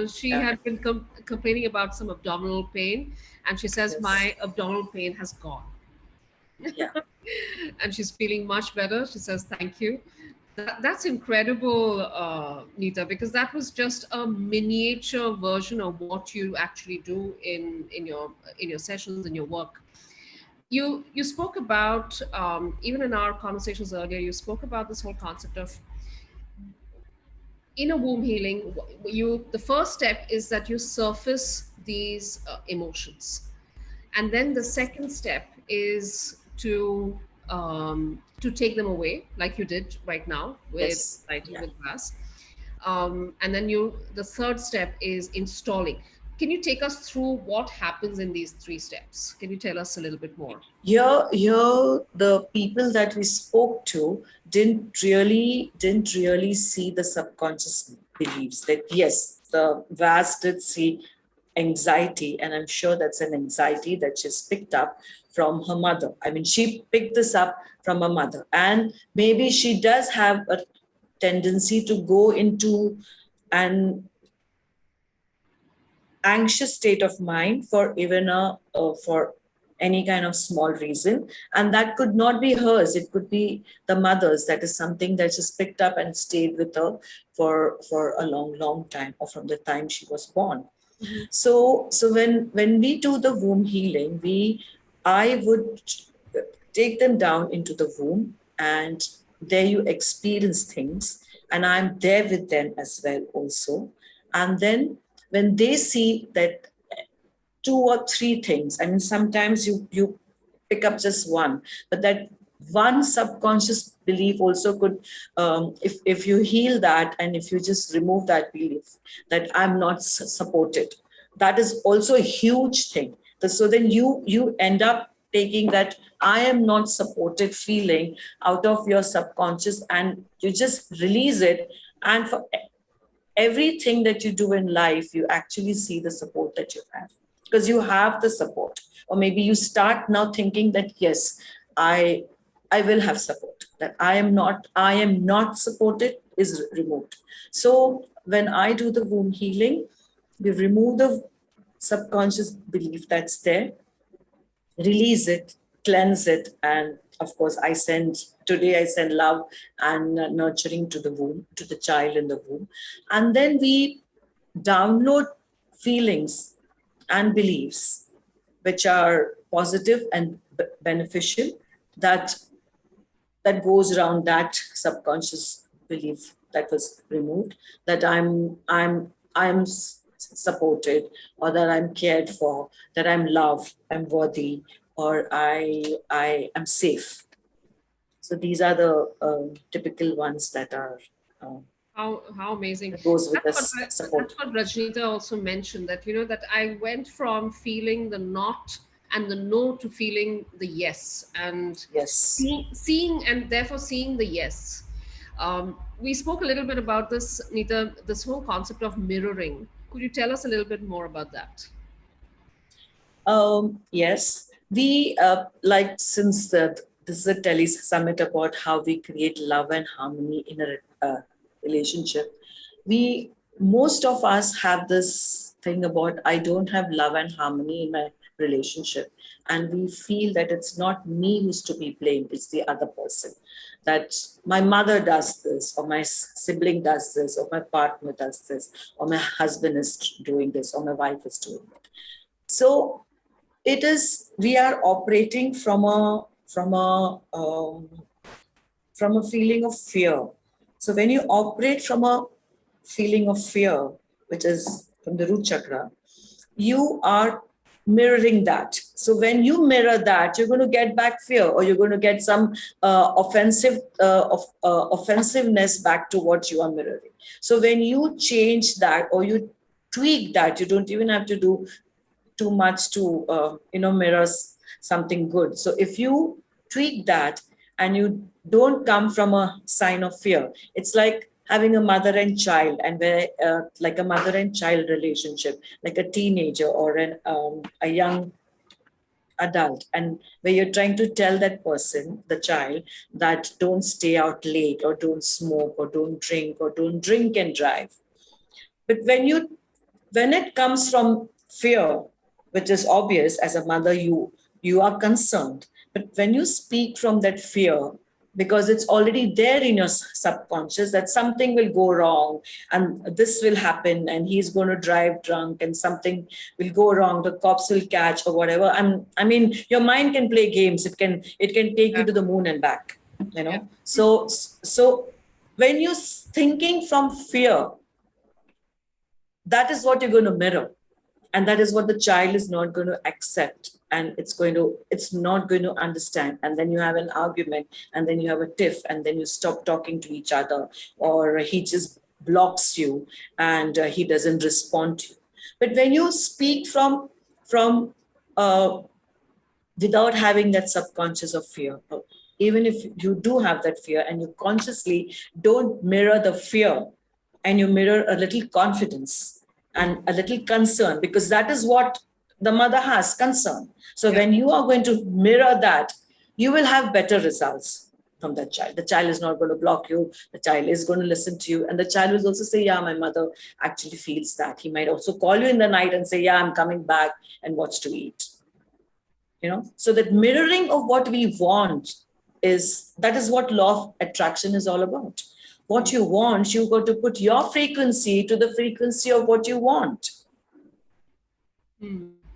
She had been complaining about some abdominal pain, and she says, my abdominal pain has gone. Yeah. And she's feeling much better. She says, thank you. That's incredible, Neetta, because that was just a miniature version of what you actually do in your sessions, in your work. You spoke about, even in our conversations earlier, you spoke about this whole concept of, in a womb healing, the first step is that you surface these emotions, and then the second step is to take them away, like you did right now with lighting the glass, and then the third step is installing. Can you take us through what happens in these 3 steps? Can you tell us a little bit more? Here, the people that we spoke to didn't really see the subconscious beliefs. That yes, the vast did see anxiety, and I'm sure that's an anxiety that she's picked up from her mother. I mean, she picked this up from her mother, and maybe she does have a tendency to go into an anxious state of mind for even for any kind of small reason, and that could not be hers. It could be the mother's. That is something that just picked up and stayed with her for a long time, or from the time she was born. Mm-hmm. So when we do the womb healing, I would take them down into the womb, and there you experience things, and I'm there with them as well also. And then when they see that 2 or 3 things, I mean, sometimes you pick up just one, but that one subconscious belief also could, if you heal that, and if you just remove that belief that I'm not supported, that is also a huge thing. So then you end up taking that I am not supported feeling out of your subconscious, and you just release it. And for everything that you do in life, you actually see the support that you have, because you have the support. Or maybe you start now thinking that, yes, I will have support. That I am not supported is removed. So when I do the womb healing, we remove the subconscious belief that's there, release it, cleanse it, and of course, today I send love and nurturing to the womb, to the child in the womb. And then we download feelings and beliefs which are positive and beneficial, that goes around that subconscious belief that was removed, that I'm supported, or that I'm cared for, that I'm loved, I'm worthy, or I am safe. So these are the typical ones that are how amazing. Goes with support. That's what Rajneeta also mentioned, that that I went from feeling the not and the no to feeling the yes, and seeing and therefore seeing the yes. We spoke a little bit about this, Neetta, this whole concept of mirroring. Could you tell us a little bit more about that? Yes, we since this is a Tele Summit about how we create love and harmony in a relationship. Most of us have this thing about, I don't have love and harmony in my relationship, and we feel that it's not me who's to be blamed, it's the other person. That my mother does this, or my sibling does this, or my partner does this, or my husband is doing this, or my wife is doing it. So we are operating from a from a feeling of fear. So when you operate from a feeling of fear, which is from the root chakra, you are mirroring that. So when you mirror that, you're going to get back fear, or you're going to get some offensiveness back to what you are mirroring. So when you change that, or you tweak that, you don't even have to do too much to mirror something good. So if you tweak that and you don't come from a sign of fear, it's like having a mother and child, and where like a mother and child relationship, like a teenager or a young adult, and where you're trying to tell that person, the child, that don't stay out late, or don't smoke, or don't drink and drive. But when it comes from fear, which is obvious, as a mother, you are concerned. But when you speak from that fear, because it's already there in your subconscious that something will go wrong and this will happen, and he's going to drive drunk and something will go wrong, the cops will catch or whatever. I mean, your mind can play games. It can take you to the moon and back, you know. Yeah. So when you're thinking from fear, that is what you're going to mirror, and that is what the child is not going to accept, and it's not going to understand. And then you have an argument, and then you have a tiff, and then you stop talking to each other, or he just blocks you, and he doesn't respond to you. But when you speak from uh, without having that subconscious of fear, even if you do have that fear and you consciously don't mirror the fear, and you mirror a little confidence and a little concern, because that is what the mother has, concern. So when you are going to mirror that, you will have better results from that child. The child is not going to block you. The child is going to listen to you. And the child will also say, yeah, my mother actually feels that. He might also call you in the night and say, yeah, I'm coming back, and what's to eat. You know, so that mirroring of what we want is what law of attraction is all about. What you want, you've got to put your frequency to the frequency of what you want.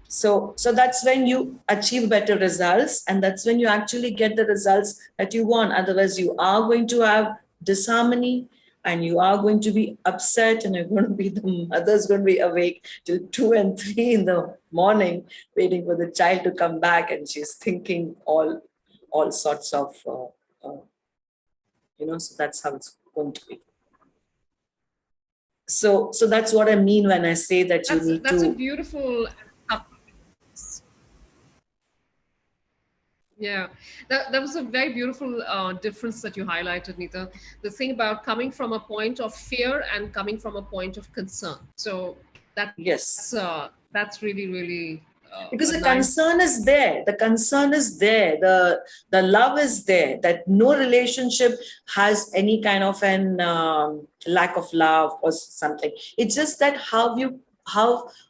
So that's when you achieve better results, and that's when you actually get the results that you want. Otherwise, you are going to have disharmony, and you are going to be upset, and the mother's going to be awake till 2 and 3 in the morning, waiting for the child to come back, and she's thinking all sorts of, so that's how it's going to be. So that's what I mean when I say that that's a beautiful. Yeah, that was a very beautiful difference that you highlighted, Neetta. The thing about coming from a point of fear and coming from a point of concern. So that's really, really because the concern is there. The concern is there. The love is there. That no relationship has any kind of an lack of love or something. It's just that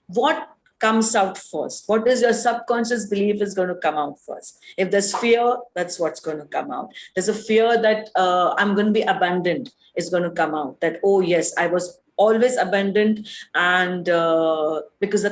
what comes out first. What is your subconscious belief is going to come out first. If there's fear, that's what's going to come out. There's a fear that I'm going to be abandoned is going to come out. That, oh yes, I was always abandoned, and because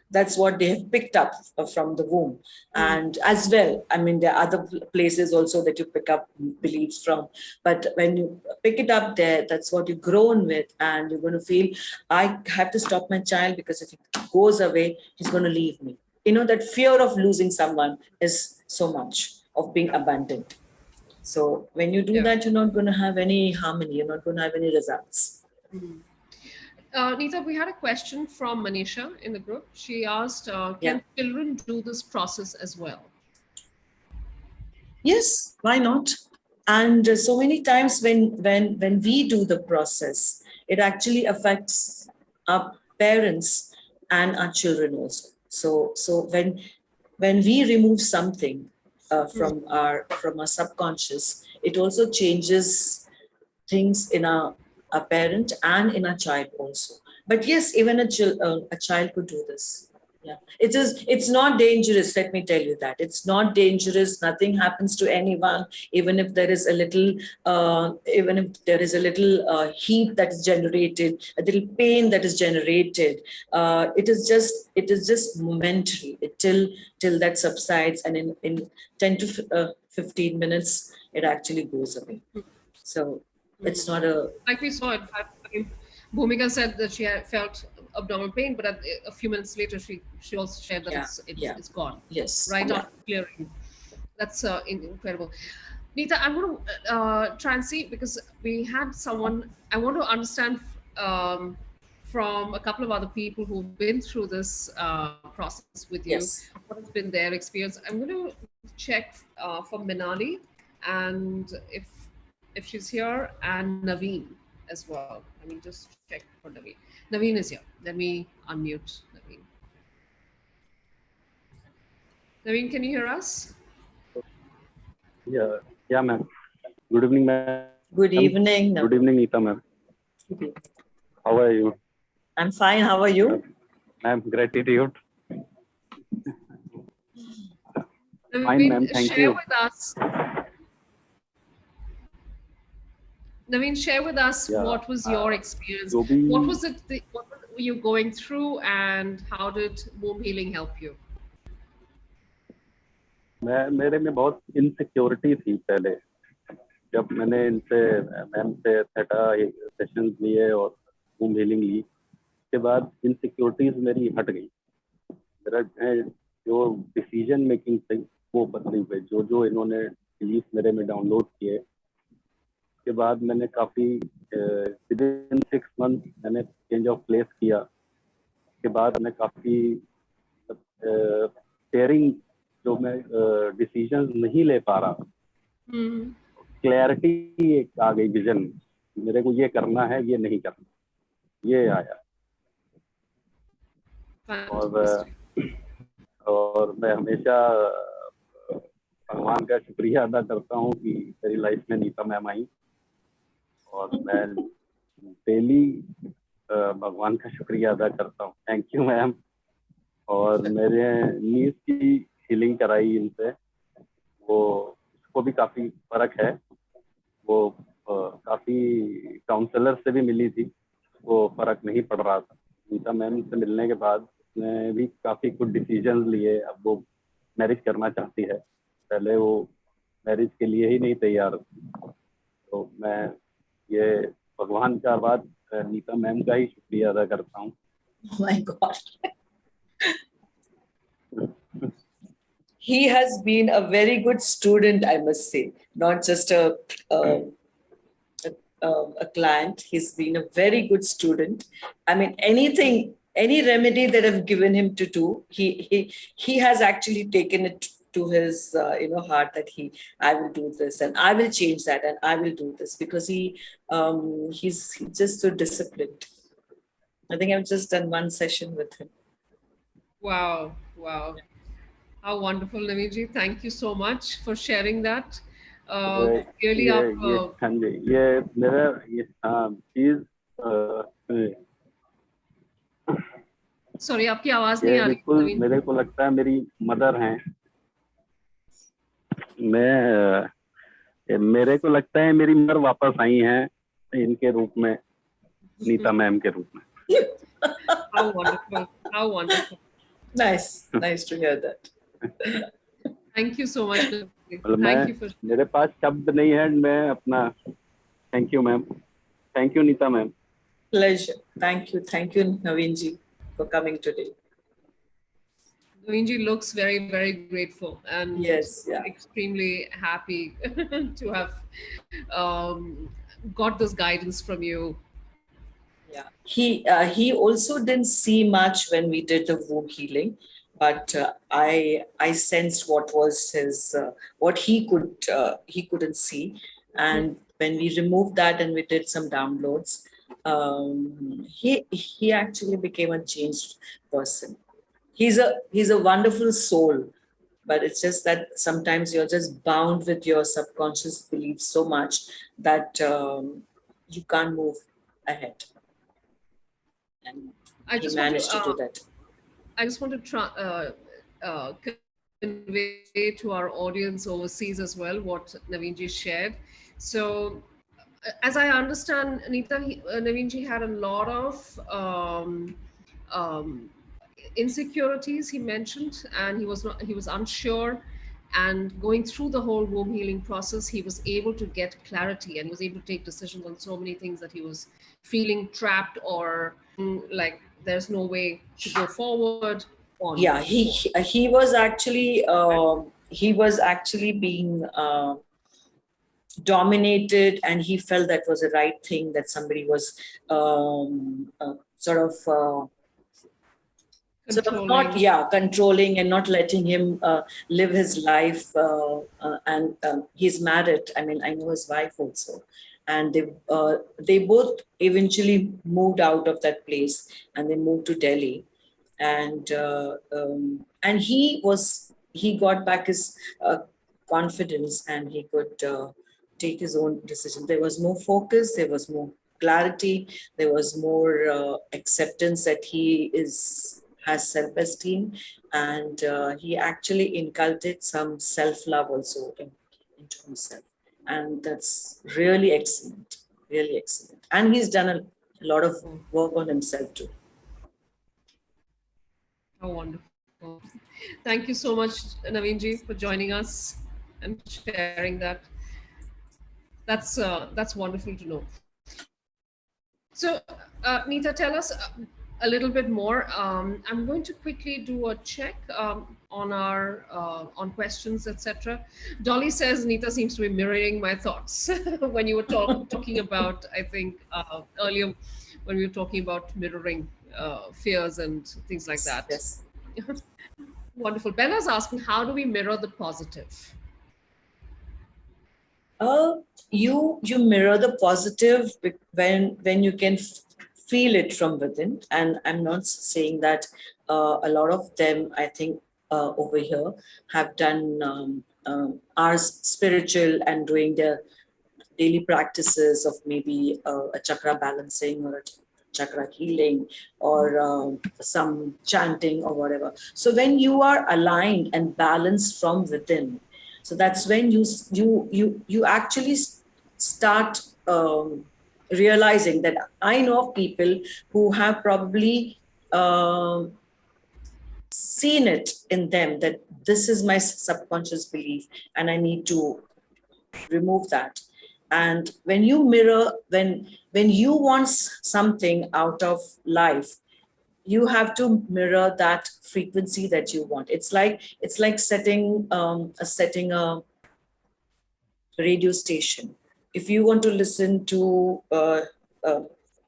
that's what they have picked up from the womb. And as well, I mean, there are other places also that you pick up beliefs from. But when you pick it up there, that's what you've grown with. And you're going to feel, I have to stop my child, because if he goes away, he's going to leave me. You know, that fear of losing someone is so much, of being abandoned. So when you do that, you're not going to have any harmony. You're not going to have any results. Neetta, we had a question from Manisha in the group. She asked, can children do this process as well? Yes, why not? And so many times when we do the process, it actually affects our parents and our children also. So when we remove something from our subconscious, it also changes things in a parent and in a child also. But yes, even a child could do this. Yeah, it's not dangerous. Let me tell you that it's not dangerous. Nothing happens to anyone, even if there is a little, heat that is generated, a little pain that is generated. It is just momentary till that subsides, and in 10 to 15 minutes, it actually goes away. So it's not a. Like we saw, in fact, Bhumika said that she had felt abdominal pain, but a few minutes later, she also shared that it's gone. Yes. Right after clearing. That's incredible. Neetta, I'm going to try and see, because we had someone, I want to understand from a couple of other people who've been through this process with you, Yes. what has been their experience. I'm going to check for Minali, and if she's here, and Naveen as well. Let me just check for Naveen. Naveen is here. Let me unmute Naveen. Naveen, can you hear us? Yeah, ma'am. Good evening, ma'am. Good evening. Good evening, Neetta, ma'am. How are you? I'm fine. How are you? Ma'am, gratitude. Naveen, ma'am. Thank share you. with us. Naveen, share with us what was your experience? What was it? What were you going through, and how did womb healing help you? मेरे में बहुत insecurity थी पहले, जब मैंने इनसे ma'am से theta sessions लिए और वूम हीलिंग ली, के बाद इनसिक्योरिटीज मेरी हट गई. मेरा जो डिसीजन मेकिंग थी वो बदली हुई. जो इन्होंने बिलीफ मेरे में डाउनलोड किए, के बाद मैंने काफ़ी विदिन 6 मंथ मैंने चेंज ऑफ प्लेस किया. के बाद मैं काफ़ी शेयरिंग, जो मैं डिसीजन नहीं ले पा रहा, क्लैरिटी एक आ गई, विजन, मेरे को ये करना है, ये नहीं करना, ये आया. और मैं हमेशा भगवान का शुक्रिया अदा करता हूँ कि मेरी लाइफ में नीता मैम आई, और मैं डेली भगवान का शुक्रिया अदा करता हूँ. Thank you ma'am. और मेरे नीज की हीलिंग कराई इनसे, वो उसको भी काफ़ी फर्क है. वो काफ़ी काउंसलर से भी मिली थी, वो फर्क नहीं पड़ रहा था. नीता मैम से मिलने के बाद उसने भी काफ़ी कुछ डिसीजन लिए. अब वो मैरिज करना चाहती है. पहले वो मैरिज के लिए ही नहीं तैयार. तो मैं ये भगवान का बाद नीता मैम का ही शुक्रिया अदा करता हूँ. My God. He has been a very good student, I must say, not just a client. He's been a very good student. I mean, any remedy that I've given him to do, he has actually taken it to his heart, that I will do this, and I will change that, and I will do this, because he's just so disciplined. I think I've just done one session with him. Wow. How wonderful, Naveen. Thank you so much for sharing that. Really, ये मेरा चीज. Sorry, आपकी आवाज नहीं आ रही. बिल्कुल, मेरे को लगता है मेरी मदर हैं. मेरे को लगता है मेरी मदर वापस आई हैं इनके रूप में, नीता मैम के रूप में. How wonderful. Nice to hear that. Thank you so much. Thank you for. मेरे पास शब्द नहीं है, मैं अपना thank you ma'am. Thank you Neeta ma'am. Pleasure. Thank you Naveen ji for coming today. Naveen ji looks very, very grateful and extremely happy to have got this guidance from you. Yeah, he also didn't see much when we did the womb healing, but I sensed what was his what he couldn't see, and when we removed that and we did some downloads, he actually became a changed person. He's a wonderful soul, but it's just that sometimes you're just bound with your subconscious beliefs so much that you can't move ahead. And he managed to do that. I just want to convey to our audience overseas as well what Naveenji shared. So, as I understand, Neeta, Naveenji had a lot of um, insecurities, he mentioned, and he was unsure. And going through the whole womb healing process, he was able to get clarity and was able to take decisions on so many things that he was feeling trapped or like there's no way to go forward. On. Yeah, he was actually being dominated, and he felt that was the right thing, that somebody was sort of not controlling and not letting him live his life, and he's married. I mean, I know his wife also, and they both eventually moved out of that place and they moved to Delhi, and he got back his confidence, and he could take his own decision. There was more focus, there was more clarity, there was more acceptance that he has self-esteem, and he actually inculcated some self-love also into himself, and that's really excellent, really excellent. And he's done a lot of work on himself too. How wonderful. Thank you so much, Naveenji, for joining us and sharing that. That's wonderful to know. So, Neeta, tell us a little bit more. I'm going to quickly do a check on our on questions, etc. Dolly says Neeta seems to be mirroring my thoughts when you were talking about, I think, earlier when we were talking about mirroring fears and things like that. Yes. Wonderful. Bella's asking, how do we mirror the positive? You mirror the positive when you can feel it from within. And I'm not saying that a lot of them, I think, over here have done are spiritual and doing their daily practices of maybe a chakra balancing or a chakra healing or some chanting or whatever. So when you are aligned and balanced from within, so that's when you actually start realizing that I know of people who have probably seen it in them, that this is my subconscious belief and I need to remove that. And when you mirror, when you want something out of life, you have to mirror that frequency that you want. It's like setting a radio station. If you want to listen to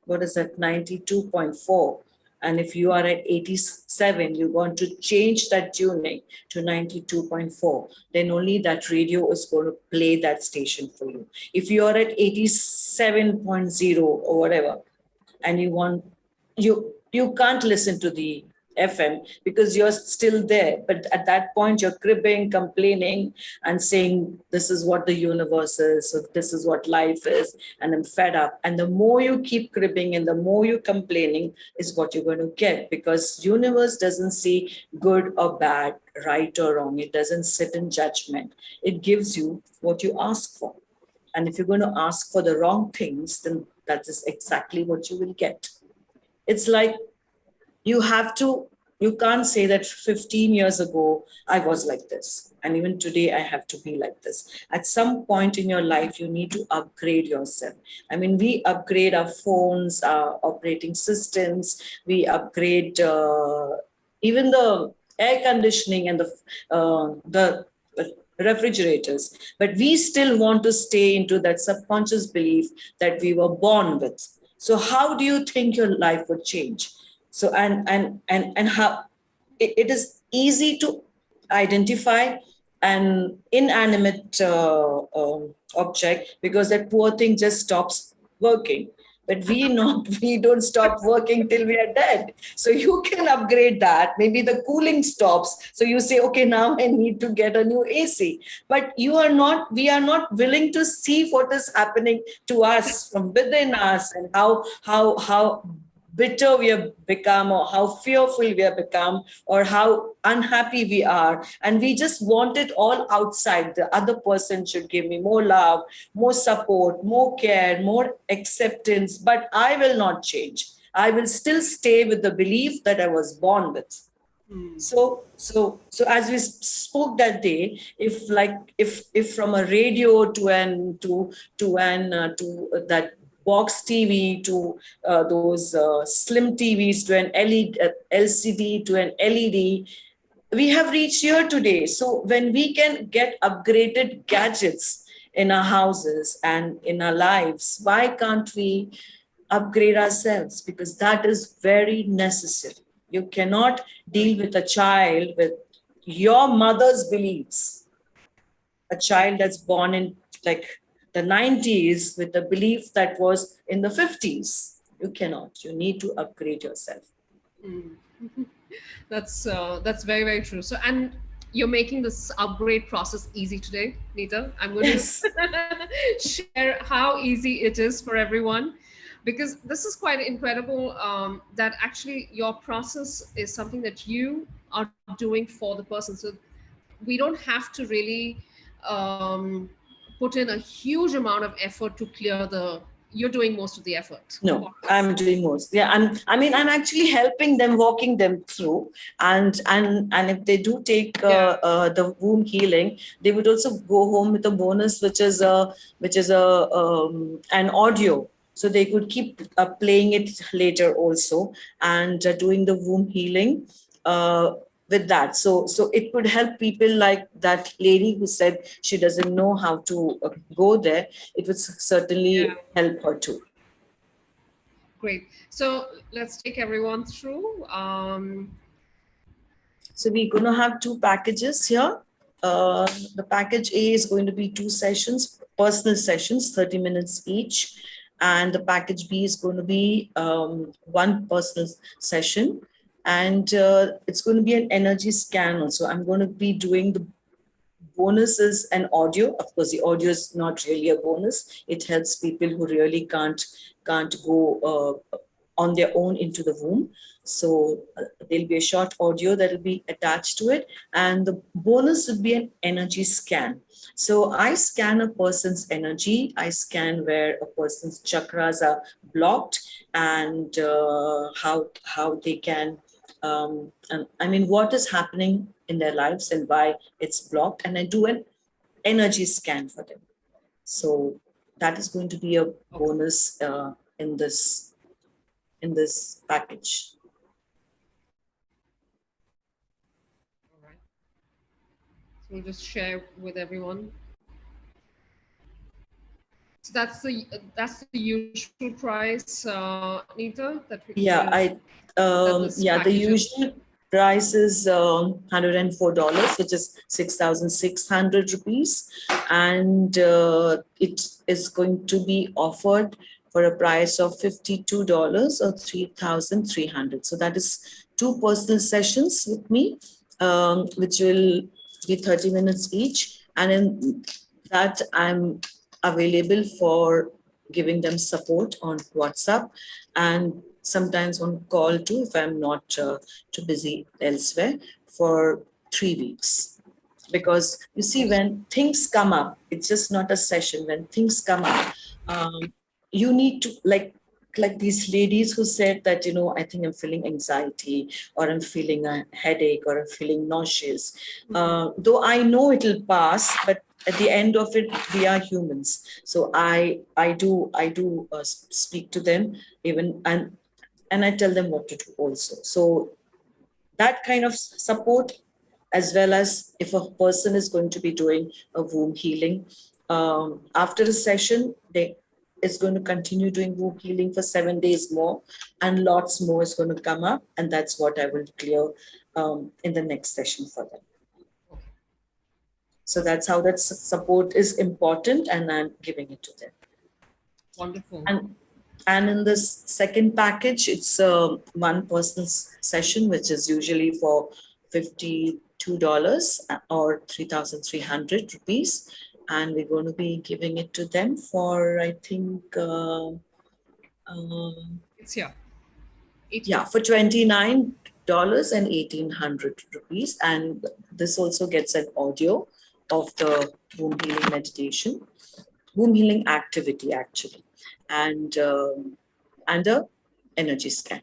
what is that, 92.4, and if you are at 87, you want to change that tuning to 92.4, then only that radio is going to play that station for you. If you are at 87.0 or whatever, and you can't listen to the FM because you're still there. But at that point, you're cribbing, complaining, and saying, this is what the universe is, so this is what life is, and I'm fed up. And the more you keep cribbing and the more you're complaining is what you're going to get, because universe doesn't see good or bad, right or wrong. It doesn't sit in judgment. It gives you what you ask for. And if you're going to ask for the wrong things, then that is exactly what you will get. It's like you can't say that 15 years ago, I was like this. And even today, I have to be like this. At some point in your life, you need to upgrade yourself. I mean, we upgrade our phones, our operating systems, we upgrade even the air conditioning and the refrigerators, but we still want to stay into that subconscious belief that we were born with. So how do you think your life would change? So and how it is easy to identify an inanimate object, because that poor thing just stops working. But we don't stop working till we are dead. So you can upgrade that. Maybe the cooling stops. So you say, okay, now I need to get a new AC. But we are not willing to see what is happening to us from within us, and how bitter we have become, or how fearful we have become, or how unhappy we are. And we just want it all outside. The other person should give me more love, more support, more care, more acceptance. But I will not change. I will still stay with the belief that I was born with. So as we spoke that day, if from a radio to that box TV to those slim TVs to an LED, LCD to an LED, we have reached here today. So when we can get upgraded gadgets in our houses and in our lives, why can't we upgrade ourselves? Because that is very necessary. You cannot deal with a child with your mother's beliefs. A child that's born in like the 90s with a belief that was in the 50s. You cannot. You need to upgrade yourself. That's very, very true. So, and you're making this upgrade process easy today, Neetta. I'm going Yes. to share how easy it is for everyone, because this is quite incredible, that actually your process is something that you are doing for the person. So we don't have to really put in a huge amount of effort to clear the. You're doing most of the effort. No, I'm doing most. Yeah, I'm actually helping them, walking them through, and if they do take the womb healing, they would also go home with a bonus, which is an audio, so they could keep playing it later also, and doing the womb healing with that. So it could help people like that lady who said she doesn't know how to go there. It would certainly help her too. Great. So let's take everyone through. So we're going to have two packages here. The package A is going to be 2 sessions, personal sessions, 30 minutes each. And the package B is going to be 1 personal session. And it's going to be an energy scan also. I'm going to be doing the bonuses and audio. Of course, the audio is not really a bonus. It helps people who really can't go on their own into the womb. So there'll be a short audio that will be attached to it. And the bonus would be an energy scan. So I scan a person's energy. I scan where a person's chakras are blocked, and how they can, what is happening in their lives and why it's blocked. And I do an energy scan for them. So that is going to be a bonus in this package. All right. So we'll just share with everyone. So that's the usual price, Neetta. The usual price is $104, which is 6,600 rupees, and it is going to be offered for a price of $52 or 3,300. So that is 2 personal sessions with me, which will be 30 minutes each, and in that I'm available for giving them support on WhatsApp and sometimes on call too if I'm not too busy elsewhere for 3 weeks. Because you see, when things come up, it's just not a session. When things come up, you need to, like these ladies who said that, I think I'm feeling anxiety, or I'm feeling a headache, or I'm feeling nauseous. Though I know it'll pass, but at the end of it, we are humans. So I do speak to them even, and I tell them what to do also. So that kind of support, as well as if a person is going to be doing a womb healing, after a session, they is going to continue doing womb healing for 7 days more, and lots more is going to come up, and that's what I will clear in the next session for them. So that's how that support is important, and I'm giving it to them. Wonderful. And in this second package, it's 1 personal session, which is usually for $52 or 3,300 rupees. And we're going to be giving it to them for, I think, it's here. Yeah, for $29 and 1,800 rupees. And this also gets an audio of the womb healing meditation, womb healing activity actually, and a energy scan.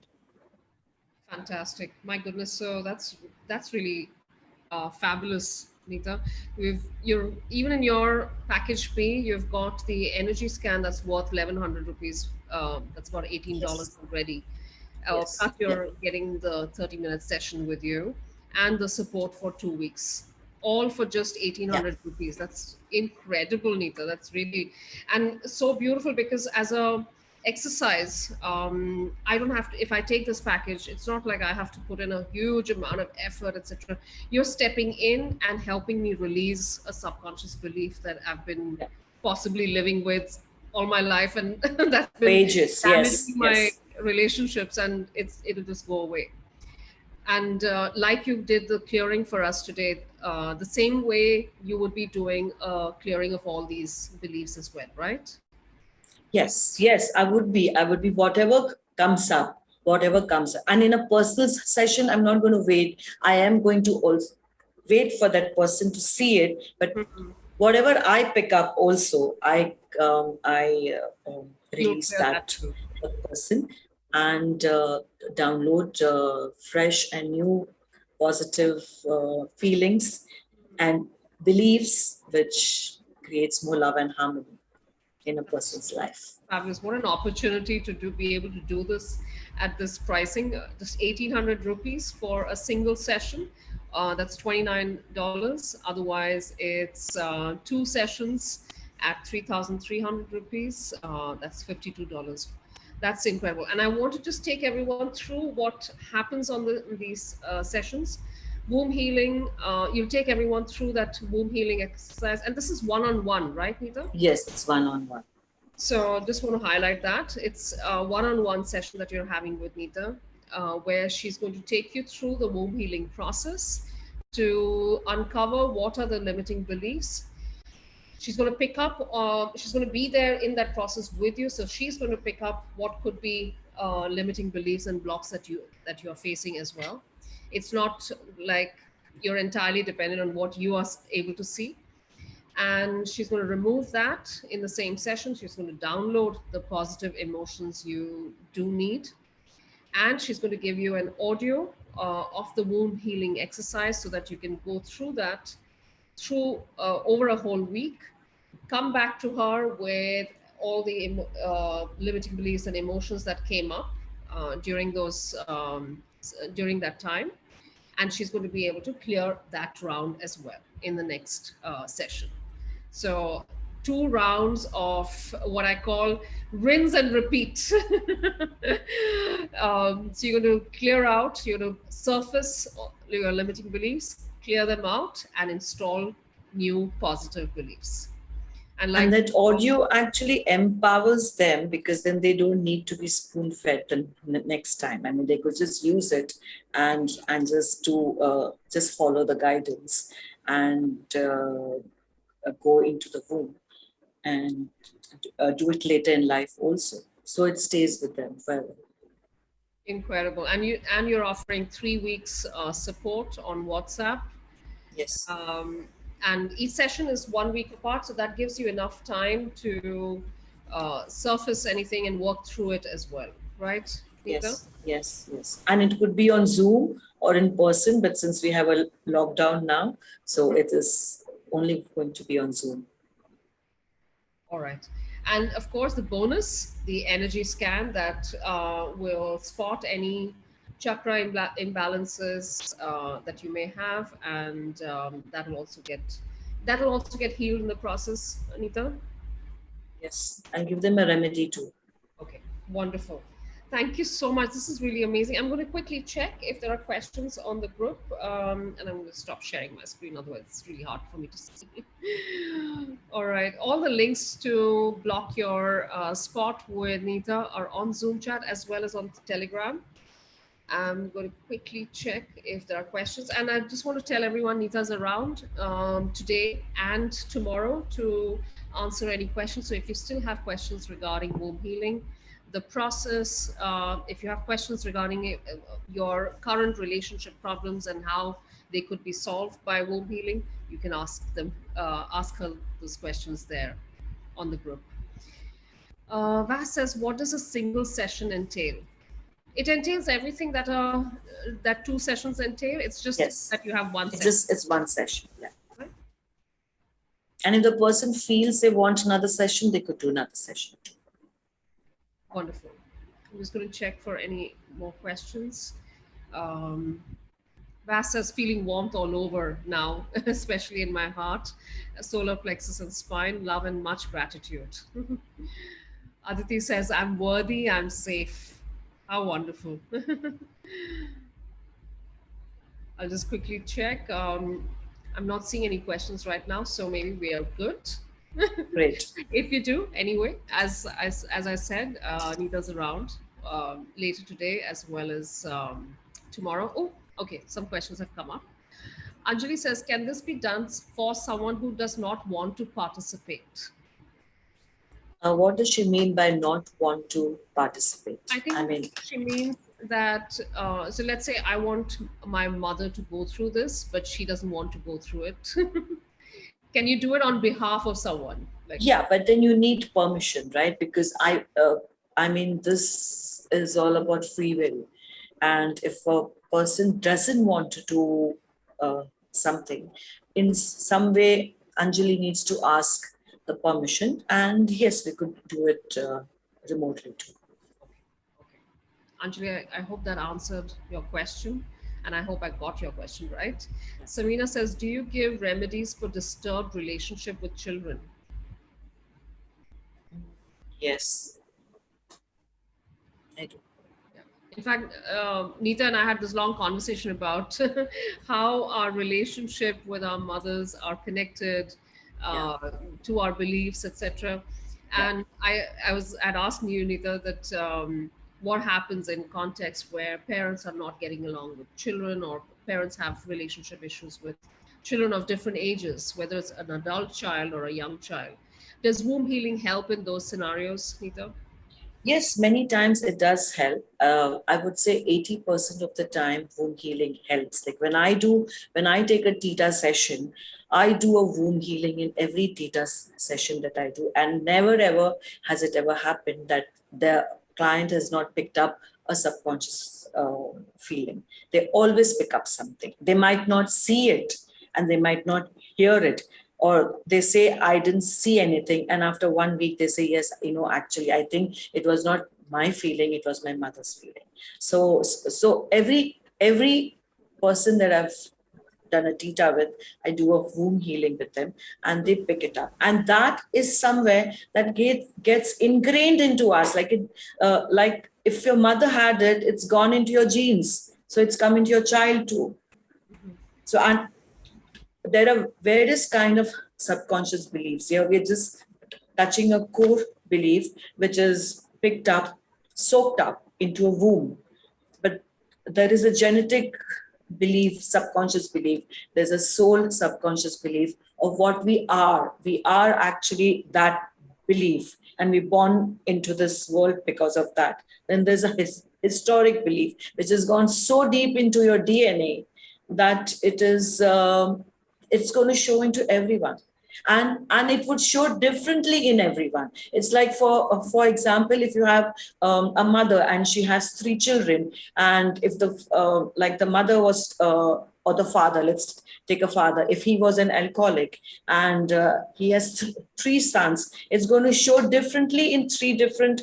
Fantastic. My goodness. So that's really fabulous, Neeta. You're even in your package B, you've got the energy scan that's worth 1,100 rupees. That's about $18 Yes. already. Yes. Plus you're getting the 30-minute session with you and the support for 2 weeks, all for just 1,800 rupees. That's incredible, Neeta. That's really, and so beautiful, because as a exercise, I don't have to, if I take this package, it's not like I have to put in a huge amount of effort, etc. You're stepping in and helping me release a subconscious belief that I've been possibly living with all my life, and that's been Wages. Yes. damaging my Yes. relationships, and it'll just go away. And like you did the clearing for us today, the same way you would be doing a clearing of all these beliefs as well, right? Yes. Yes. I would be whatever comes up, whatever comes up. And in a personal session, I'm not going to wait. I am going to also wait for that person to see it. But whatever I pick up also, I You'll release clear that that to too. the person and download fresh and new positive feelings and beliefs, which creates more love and harmony in a person's life. Fabulous. What an opportunity to be able to do this at this pricing, just 1,800 rupees for a single session. That's $29. Otherwise, it's 2 sessions at 3,300 rupees. That's $52. That's incredible. And I want to just take everyone through what happens on these sessions. Womb healing, you'll take everyone through that womb healing exercise. And this is one-on-one, right, Neeta? Yes, it's one-on-one. So just want to highlight that. It's a one-on-one session that you're having with Neeta, where she's going to take you through the womb healing process to uncover what are the limiting beliefs. She's going to pick up, she's going to be there in that process with you. So she's going to pick up what could be limiting beliefs and blocks that you're facing as well. It's not like you're entirely dependent on what you are able to see. And she's going to remove that in the same session. She's going to download the positive emotions you do need. And she's going to give you an audio of the womb healing exercise so that you can go through that through over a whole week. Come back to her with all the limiting beliefs and emotions that came up during during that time. And she's going to be able to clear that round as well in the next session. So 2 rounds of what I call rinse and repeat. So you're going to clear out, you're going to surface your limiting beliefs, clear them out, and install new positive beliefs. And that audio actually empowers them, because then they don't need to be spoon-fed the next time. I mean, they could just use it and just do just follow the guidance and go into the womb and do it later in life also. So it stays with them forever. Incredible. And you're offering 3 weeks support on WhatsApp. Yes. And each session is 1 week apart, so that gives you enough time to surface anything and work through it as well, right, Neeta? Yes. And it could be on Zoom or in person, but since we have a lockdown now, so it is only going to be on Zoom. All right. And of course, the bonus, the energy scan that will spot any chakra imbalances that you may have, and that will also get healed in the process, Neeta. Yes, and give them a remedy too. Okay, wonderful. Thank you so much. This is really amazing. I'm going to quickly check if there are questions on the group, and I'm going to stop sharing my screen. Otherwise, it's really hard for me to see. All right. All the links to block your spot with Neeta are on Zoom chat as well as on Telegram. I'm going to quickly check if there are questions. And I just want to tell everyone Neeta's around today and tomorrow to answer any questions. So if you still have questions regarding womb healing, the process. If you have questions regarding your current relationship problems and how they could be solved by womb healing, you can ask her those questions there on the group. Vas says, what does a single session entail? It entails everything that 2 sessions entail. It's just Yes. that you have one It's session. it's one session. Yeah. Right. And if the person feels they want another session, they could do another session. Wonderful. I'm just going to check for any more questions. Vas says, feeling warmth all over now, especially in my heart, solar plexus and spine. Love and much gratitude. Aditi says, I'm worthy, I'm safe. How wonderful. I'll just quickly check. I'm not seeing any questions right now, so maybe we are good. Great. If you do, anyway, as I said, Neeta's around later today as well as tomorrow. Oh, okay, some questions have come up. Anjali says, can this be done for someone who does not want to participate? What does she mean by not want to participate? I think she means that, so let's say I want my mother to go through this, but she doesn't want to go through it. Can you do it on behalf of someone? Yeah, but then you need permission, right? Because this is all about free will. And if a person doesn't want to do something, in some way, Anjali needs to ask the permission. And yes, we could do it remotely too. Okay. Anjali, I hope that answered your question. And I hope I got your question right. Samina says, do you give remedies for disturbed relationship with children? Yes, I do. In fact, Neeta and I had this long conversation about how our relationship with our mothers are connected to our beliefs, etc. And I'd asked you, Neeta, that what happens in contexts where parents are not getting along with children, or parents have relationship issues with children of different ages, whether it's an adult child or a young child. Does womb healing help in those scenarios, Neeta? Yes, many times it does help. I would say 80% of the time, womb healing helps. Like when I take a Theta session, I do a womb healing in every Theta session that I do. And never ever has it ever happened that the client has not picked up a subconscious feeling. They always pick up something. They might not see it and they might not hear it. Or they say, I didn't see anything. And after 1 week, they say, yes, actually, I think it was not my feeling, it was my mother's feeling. So every person that I've done a Theta with, I do a womb healing with them and they pick it up. And that is somewhere that gets ingrained into us. Like if your mother had it, it's gone into your genes. So it's come into your child too. So, and there are various kind of subconscious beliefs. Here we're just touching a core belief, which is picked up, soaked up into a womb. But there is a genetic belief, subconscious belief. There's a soul subconscious belief of what we are. We are actually that belief, and we're born into this world because of that. Then there's a historic belief, which has gone so deep into your DNA that it is... it's going to show into everyone, and it would show differently in everyone. It's like, for example, if you have a mother and she has 3 children, and if the mother was or the father, let's take a father, if he was an alcoholic and he has 3 sons, it's going to show differently in 3 different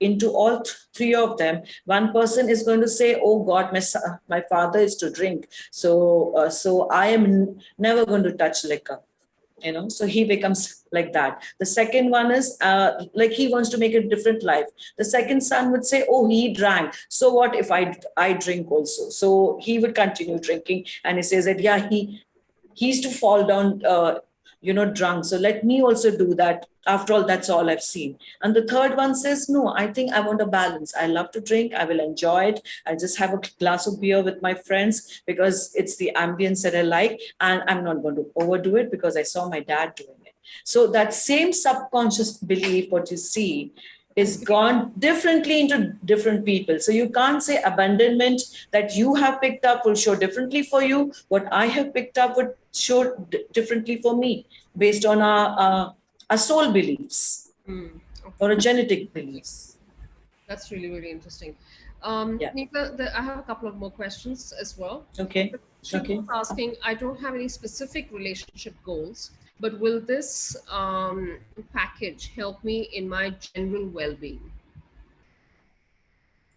into all 3 of them. One person is going to say, oh God, my father is to drink, so I am never going to touch liquor. So he becomes like that. The second one is like he wants to make a different life. The second son would say, oh, he drank, so what if I drink also? So he would continue drinking, and he says that, yeah, he used to fall down drunk, so let me also do that. After all, that's all I've seen. And the third one says, no, I think I want a balance. I love to drink, I will enjoy it, I just have a glass of beer with my friends because it's the ambience that I like, and I'm not going to overdo it because I saw my dad doing it. So that same subconscious belief, what you see, is gone differently into different people. So you can't say abandonment that you have picked up will show differently for you. What I have picked up would show differently for me based on our soul beliefs Mm, okay. or a genetic beliefs. That's really, really interesting. Yeah. Neeta, I have a couple of more questions as well. Okay. Shiv Okay. was asking, I don't have any specific relationship goals, but will this package help me in my general well-being?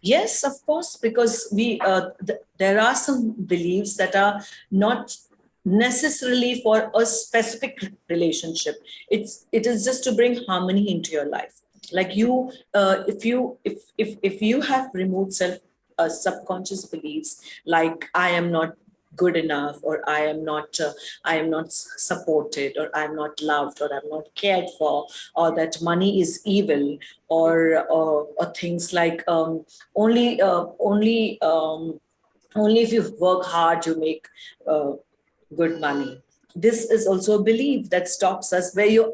Yes, of course, because there are some beliefs that are not necessarily for a specific relationship. It is just to bring harmony into your life. Like you, if you have removed subconscious beliefs like I am not good enough, or I am not supported, or I'm not loved, or I'm not cared for, or that money is evil, or things like only if you work hard you make uh, good money. This is also a belief that stops us, where you're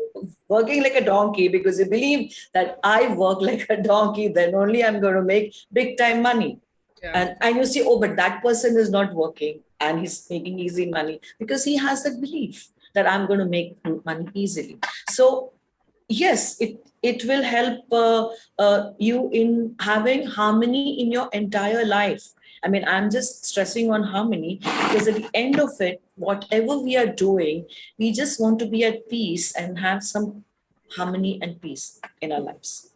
working like a donkey because you believe that I work like a donkey, then only I'm going to make big time money. Yeah. And you see, oh, but that person is not working and he's making easy money because he has that belief that I'm going to make money easily. So yes, it will help you in having harmony in your entire life. I mean, I'm just stressing on harmony because at the end of it, whatever we are doing, we just want to be at peace and have some harmony and peace in our lives.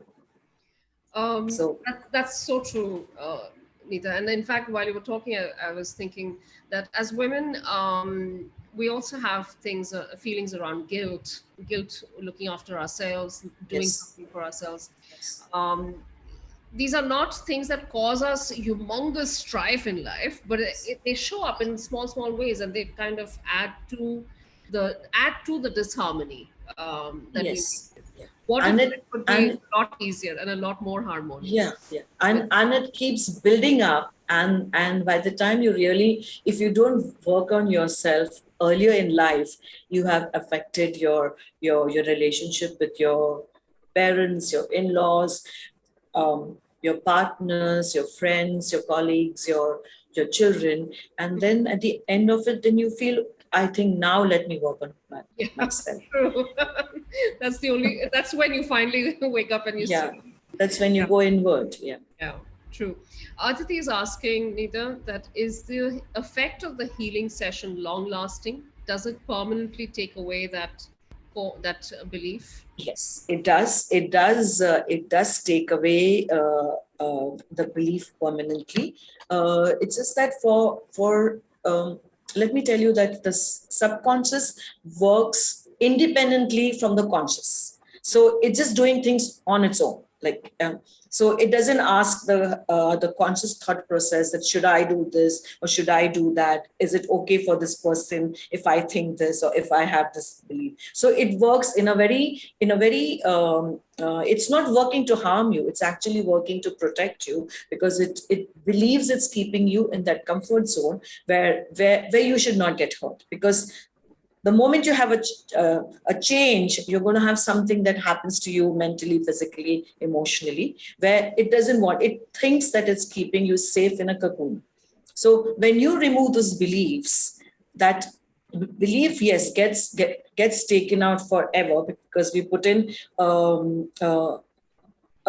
So That's so true, Neeta. And in fact, while you were talking, I was thinking that as women, we also have feelings around guilt, looking after ourselves, doing yes, something for ourselves. yes, Um, these are not things that cause us humongous strife in life, but they show up in small, small ways, and they kind of add to the disharmony that we yes. Yeah. what if And it could be and a lot easier and a lot more yeah, harmonious? yeah. And it keeps building up, and by the time you really, if you don't work on yourself earlier in life, you have affected your relationship with your parents, your in-laws, your partners, your friends, your colleagues, your children. And then at the end of it, then you feel, I think now let me work on Yeah, myself. true. That's when you finally wake up and you Yeah, see. that's when you Yeah, go inward. Yeah. yeah, true. Aditi is asking, Nita, that is the effect of the healing session long lasting? Does it permanently take away that belief? Yes, it does. It does. It does take away the belief permanently. It's just that let me tell you that the subconscious works independently from the conscious. So it's just doing things on its own. So it doesn't ask the conscious thought process that should I do this or should I do that? Is it okay for this person if I think this or if I have this belief? So it works in a very it's not working to harm you. It's actually working to protect you because it believes it's keeping you in that comfort zone where you should not get hurt. Because the moment you have a change, you're going to have something that happens to you mentally, physically, emotionally, where it doesn't want, it thinks that it's keeping you safe in a cocoon. So when you remove those beliefs, that belief, yes, gets taken out forever because we put in a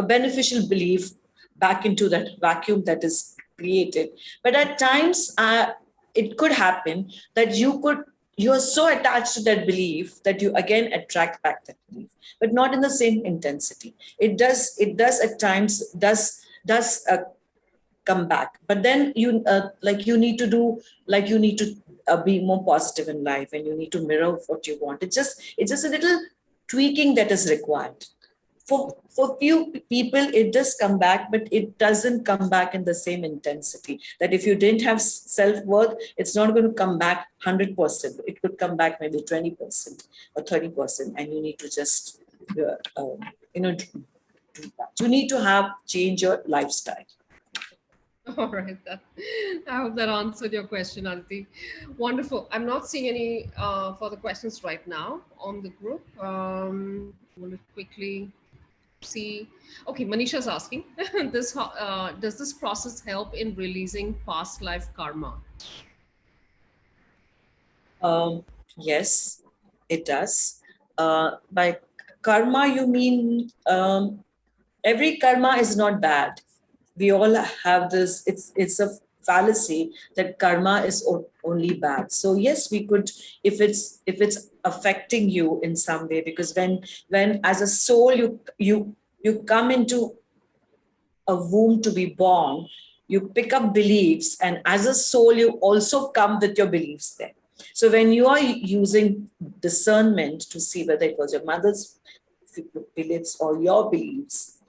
beneficial belief back into that vacuum that is created. But at times, it could happen that you are so attached to that belief that you again attract back that belief, but not in the same intensity. It does at times come back, but then you need to do, you need to be more positive in life, and you need to mirror what you want. It's just a little tweaking that is required. For few people it does come back, but it doesn't come back in the same intensity. That if you didn't have self-worth, it's not going to come back 100%. It could come back maybe 20% or 30%, and you need to just do that. You need to change your lifestyle. All right. I hope that answered your question, Aditi. Wonderful. I'm not seeing any further questions right now on the group. Want to quickly see. Okay, Manisha's asking, does this process help in releasing past life karma? Yes, it does. By karma, you mean every karma is not bad. We all have this. It's a fallacy that karma is only bad. So yes, we could, if it's affecting you in some way, because when as a soul you come into a womb to be born, you pick up beliefs, and as a soul, you also come with your beliefs there. So when you are using discernment to see whether it was your mother's beliefs or your beliefs,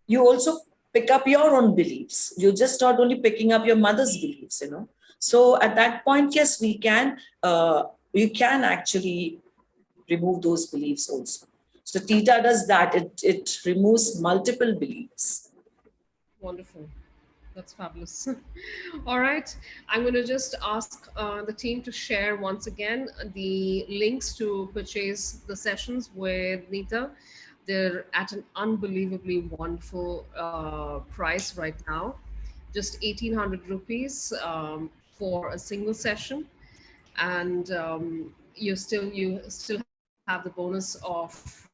you also pick up your own beliefs. You're just not only picking up your mother's beliefs, you know. So at that point, yes, we can actually remove those beliefs also. So Theta does that. It removes multiple beliefs. Wonderful. That's fabulous. All right. I'm going to just ask the team to share once again the links to purchase the sessions with Neetta. They're at an unbelievably wonderful price right now, just 1,800 rupees for a single session. And you still have the bonus of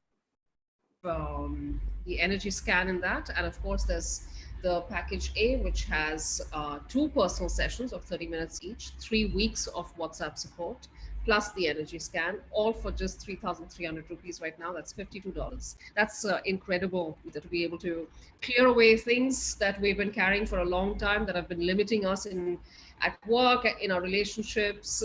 the energy scan in that, and of course there's the package A, which has two personal sessions of 30 minutes each, 3 weeks of WhatsApp support, plus the energy scan, all for just 3,300 rupees right now. That's $52. That's incredible, Neetta, to be able to clear away things that we've been carrying for a long time that have been limiting us in at work, in our relationships,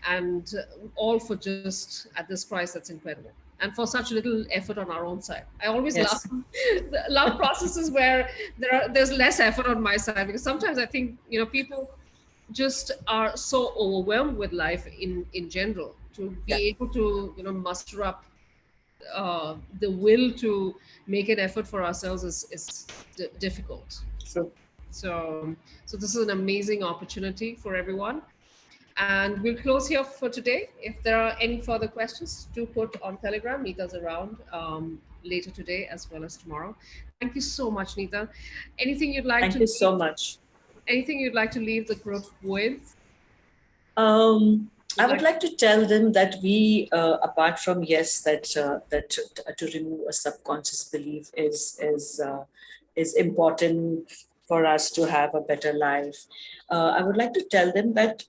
and all for just at this price. That's incredible, and for such little effort on our own side. I always love Yes. love processes where there's less effort on my side, because sometimes I think people just are so overwhelmed with life in general, to Yeah. be able to muster up the will to make an effort for ourselves is difficult. So So this is an amazing opportunity for everyone. And we'll close here for today. If there are any further questions, do put on Telegram. Neeta's around later today as well as tomorrow. Thank you so much, Neetta. Anything you'd like thank to you so much. anything you'd like to leave the group with? I would like to tell them that we, apart from yes, that to remove a subconscious belief is important for us to have a better life. I would like to tell them that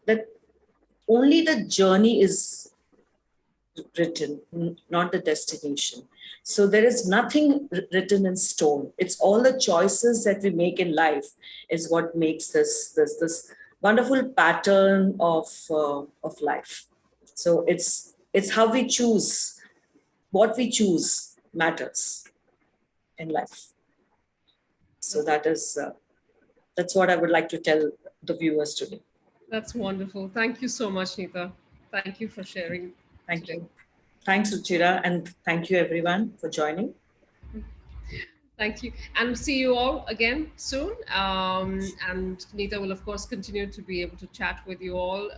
that only the journey is written, not the destination. So there is nothing written in stone. It's all the choices that we make in life is what makes this wonderful pattern of life. So it's how we choose, what we choose matters in life. So that's what I would like to tell the viewers today. That's wonderful. Thank you so much, Neetta. Thank you for sharing. Thank today. you. Thanks, Ruchira, and thank you everyone for joining. Thank you. And see you all again soon. And Neetta will, of course, continue to be able to chat with you all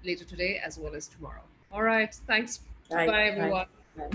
later today as well as tomorrow. All right. Thanks. Bye. Bye, everyone. Bye.